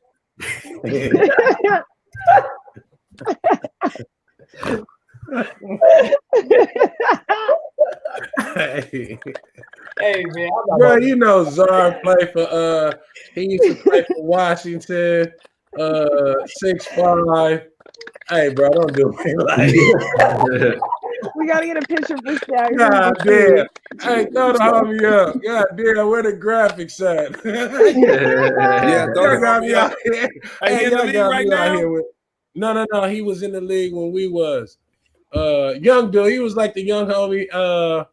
Hey man, Bro, you know Zar played for he used to play for Washington, 6'5". Hey, bro, don't do me like that. We gotta get a picture for Stack. God damn. Hey, throw the homie up. God damn, where the graphics at? Yeah, throw Y'all the got homie me up. out here. Hey, Hey, he in the y'all league got right me out now? here with. No. He was in the league when we was. Young dude. He was like the young homie.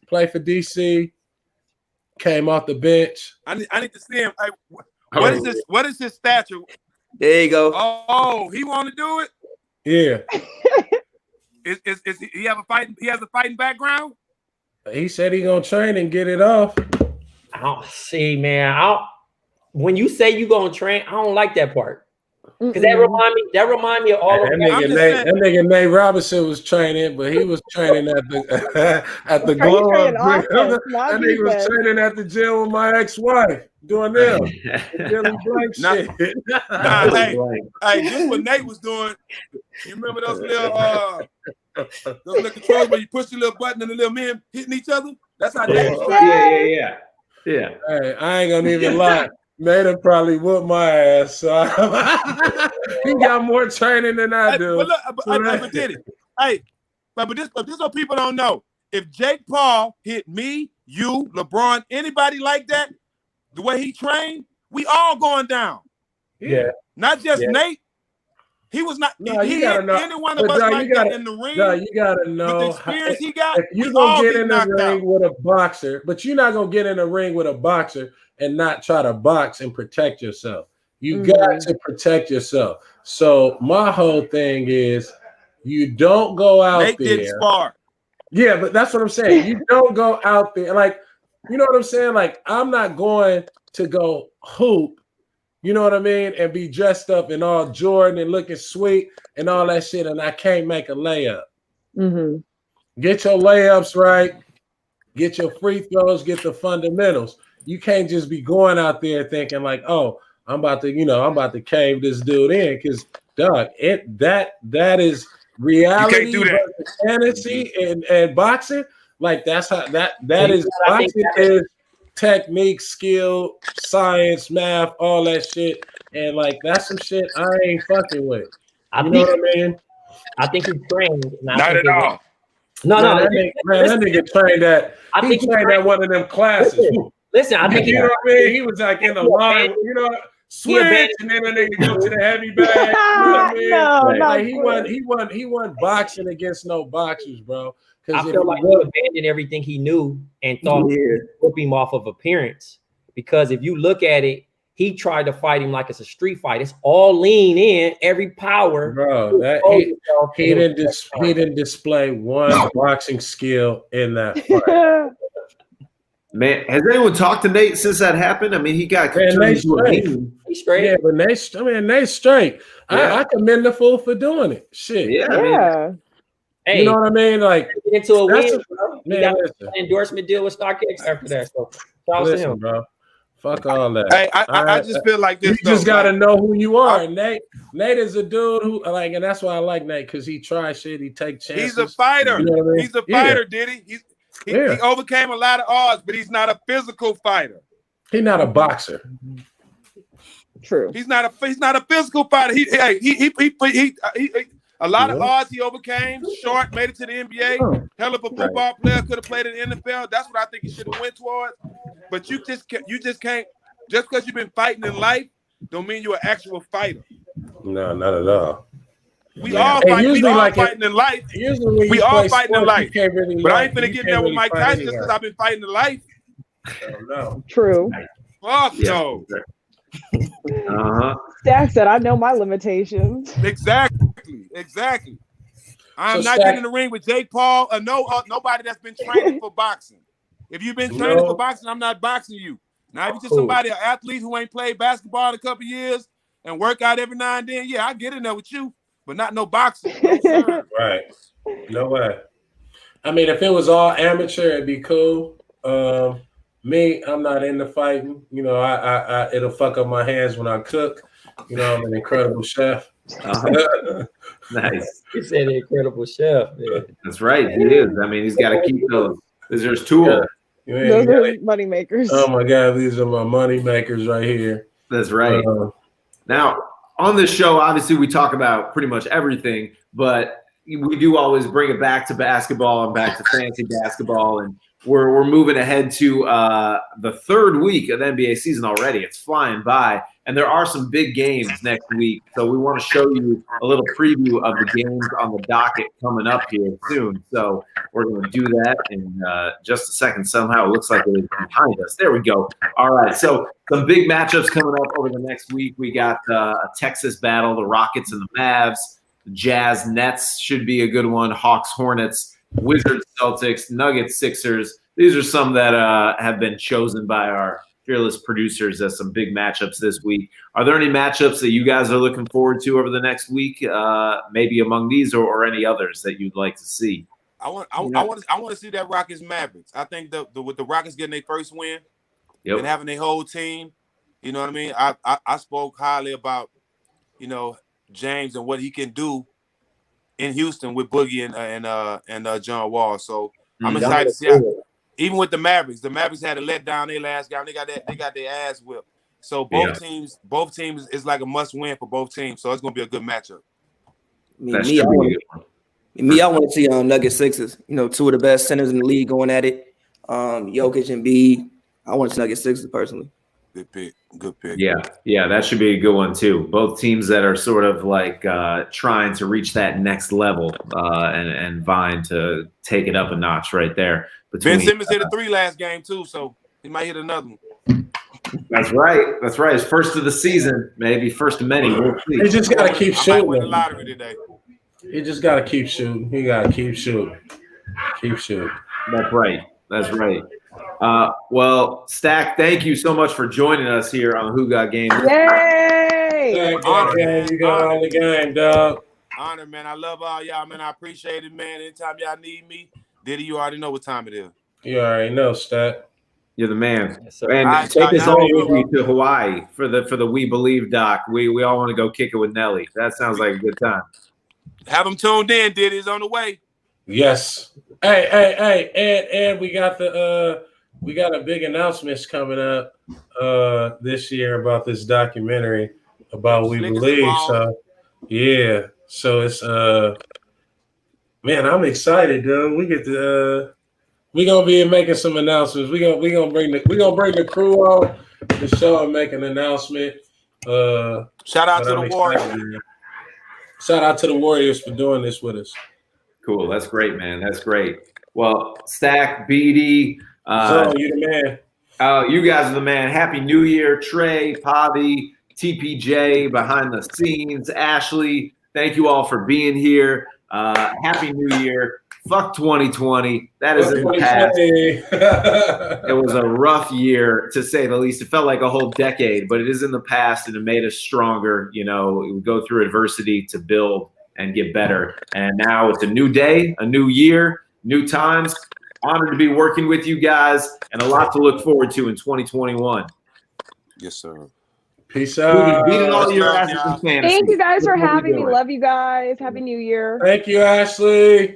Played for DC. Came off the bench. I need to see him. Hey, what is this? What is his stature? There you go. Oh, he want to do it? Yeah. Is he have a fighting? He has a fighting background. He said he gonna train and get it off. I don't see, man. When you say you gonna train, I don't like that part. Because that remind me of all of that nigga Nate Robinson was training, but he was training at the at the glow up. That nigga was training at the gym with my ex-wife doing them Billy Blank shit. Hey, this what Nate was doing. You remember those little controls where you push the little button and the little men hitting each other? That's how Nate was training. Yeah. Hey, I ain't gonna even lie. Nate probably whooped my ass. So he got more training than I do. But look, I did it. Hey, but this what people don't know. If Jake Paul hit me, you, LeBron, anybody like that, the way he trained, we all going down. Yeah. Not just Nate. He was not. No, he hit any one of us like that in the ring. No, you gotta know. With the experience he got, if you gonna get in the ring with a boxer, but you're not gonna get in the ring with a boxer and not try to box and protect yourself. You got to protect yourself. So my whole thing is, you don't go out Nate there. didn't spar. Yeah, but that's what I'm saying. You don't go out there like you know what I'm saying? Like, I'm not going to go hoop, you know what I mean, and be dressed up in all Jordan and looking sweet and all that shit, and I can't make a layup. Mm-hmm. Get your layups right. Get your free throws. Get the fundamentals. You can't just be going out there thinking like, oh, I'm about to cave this dude in, because dog, that is reality versus fantasy and boxing. Like that's how that is boxing is technique, skill, science, math, all that shit. And like that's some shit I ain't fucking with. You know what I mean? I think he's trained. Not at all. No, that nigga trained at. He trained at one of them classes. Listen, I think you know what I mean. He was like in the line, you know, switch, and then the nigga go to the heavy bag. You know what I mean? Like he won boxing against no boxers, bro. I feel like he abandoned everything he knew and thought he would flip him off of appearance. Because if you look at it, he tried to fight him like it's a street fight. It's all lean in, every power. Bro, he didn't display one boxing skill in that fight. Man, has anyone talked to Nate since that happened? I mean, he got He's straight. Yeah, but they straight. Yeah. I commend the fool for doing it. Shit. Yeah. Yeah. Hey, you know what I mean? Like into a win, man, he got an endorsement deal with StockX after that. So shout out to him, bro. Fuck all that. Hey, I just feel like this. You just gotta know who you are. Nate is a dude who like, and that's why I like Nate, because he tries shit. He takes chances. He's a fighter. You know what I mean? He's a fighter, did he? He overcame a lot of odds, but he's not a physical fighter. He's not a boxer. True. He's not a physical fighter. He a lot of odds he overcame. Short, made it to the NBA. Hell of a football player, could have played in the NFL. That's what I think he should have went towards. But you just can't. Just because you've been fighting in life, don't mean you're an actual fighter. No, not at all. We all fighting in life. We all fighting in life. But I ain't finna get there with Mike Tyson just because I've been fighting in life. No. True. Fuck no. Stack said, I know my limitations. Exactly. I'm not getting in the ring with Jake Paul or nobody that's been training for boxing. If you've been training for boxing, I'm not boxing you. Now, if you're just somebody, an athlete who ain't played basketball in a couple years and work out every now and then, yeah, I get in there with you, but not no boxing. No, right. No way. I mean, if it was all amateur, it'd be cool. Me, I'm not into fighting. You know, I it'll fuck up my hands when I cook. You know, I'm an incredible chef. Nice. You said an incredible chef. Man. That's right. He is. I mean, he's got to keep those. There's tools. Those are money makers. Oh my God, these are my money makers right here. That's right. Now, on this show, obviously, we talk about pretty much everything, but we do always bring it back to basketball and back to fantasy basketball, and we're moving ahead to the third week of the NBA season already. It's flying by, and there are some big games next week. So we want to show you a little preview of the games on the docket coming up here soon. So we're going to do that in just a second. Somehow it looks like it is behind us. There we go. All right. So some big matchups coming up over the next week. We got a Texas battle, the Rockets and the Mavs. Jazz Nets should be a good one. Hawks Hornets, Wizards Celtics, Nuggets Sixers. These are some that have been chosen by our fearless producers as some big matchups this week. Are there any matchups that you guys are looking forward to over the next week? Maybe among these or any others that you'd like to see? I want to see that Rockets Mavericks. I think with the Rockets getting their first win and having their whole team, you know what I mean? I spoke highly about, you know, James and what he can do in Houston with Boogie and John Wall. So I'm excited to see even with the Mavericks had to let down their last game. They got their ass whipped. So both teams is like a must win for both teams. So it's gonna be a good matchup. I want to see Nuggets Sixers. You know, two of the best centers in the league going at it. Jokic and B. I want to see Nuggets Sixers personally. Good pick. Yeah, that should be a good one too. Both teams that are sort of like trying to reach that next level and vying to take it up a notch right there. Ben Simmons hit a 3 last game too, so he might hit another one. That's right. His first of the season, maybe first of many. We'll see. He just got to keep shooting. I might win the lottery today. He just got to keep shooting. He got to keep shooting. Keep shooting. That's right. Well, Stack, thank you so much for joining us here on Who Got Game. Yay! Honor, you got all the game, dog. Honor, man. I love all y'all, man. I appreciate it, man. Anytime y'all need me, Diddy, you already know what time it is. You already know, Stat. You're the man. Yes, sir. And Right, take us y'all all good, with you to Hawaii for the We Believe doc. We all want to go kick it with Nelly. That sounds like a good time. Have them tuned in, Diddy's on the way. Yes. Hey, and we got a big announcements coming up this year about this documentary about We SLiC is Believe. involved. So yeah. So it's man, I'm excited, dude. We get to we're gonna be making some announcements. We're gonna bring the crew on the show and make an announcement. Shout out to the I'm Warriors. excited, man. Shout out to the Warriors for doing this with us. Cool. That's great, man. That's great. Well, Stack, BD, So you the man. you guys are the man. Happy New Year, Trey, Pavy, TPJ, behind the scenes, Ashley. Thank you all for being here. Happy New Year. Fuck 2020. That is in the past. It was a rough year, to say the least. It felt like a whole decade, but it is in the past, and it made us stronger. You know, we go through adversity to build and get better. And now it's a new day, a new year, new times. Honored to be working with you guys, and a lot to look forward to in 2021. Yes, sir. Peace out. Beating all your Love, asses y'all. in fantasy. Thank you guys for What are we having me. doing? Love you guys. Happy New Year. Thank you, Ashley.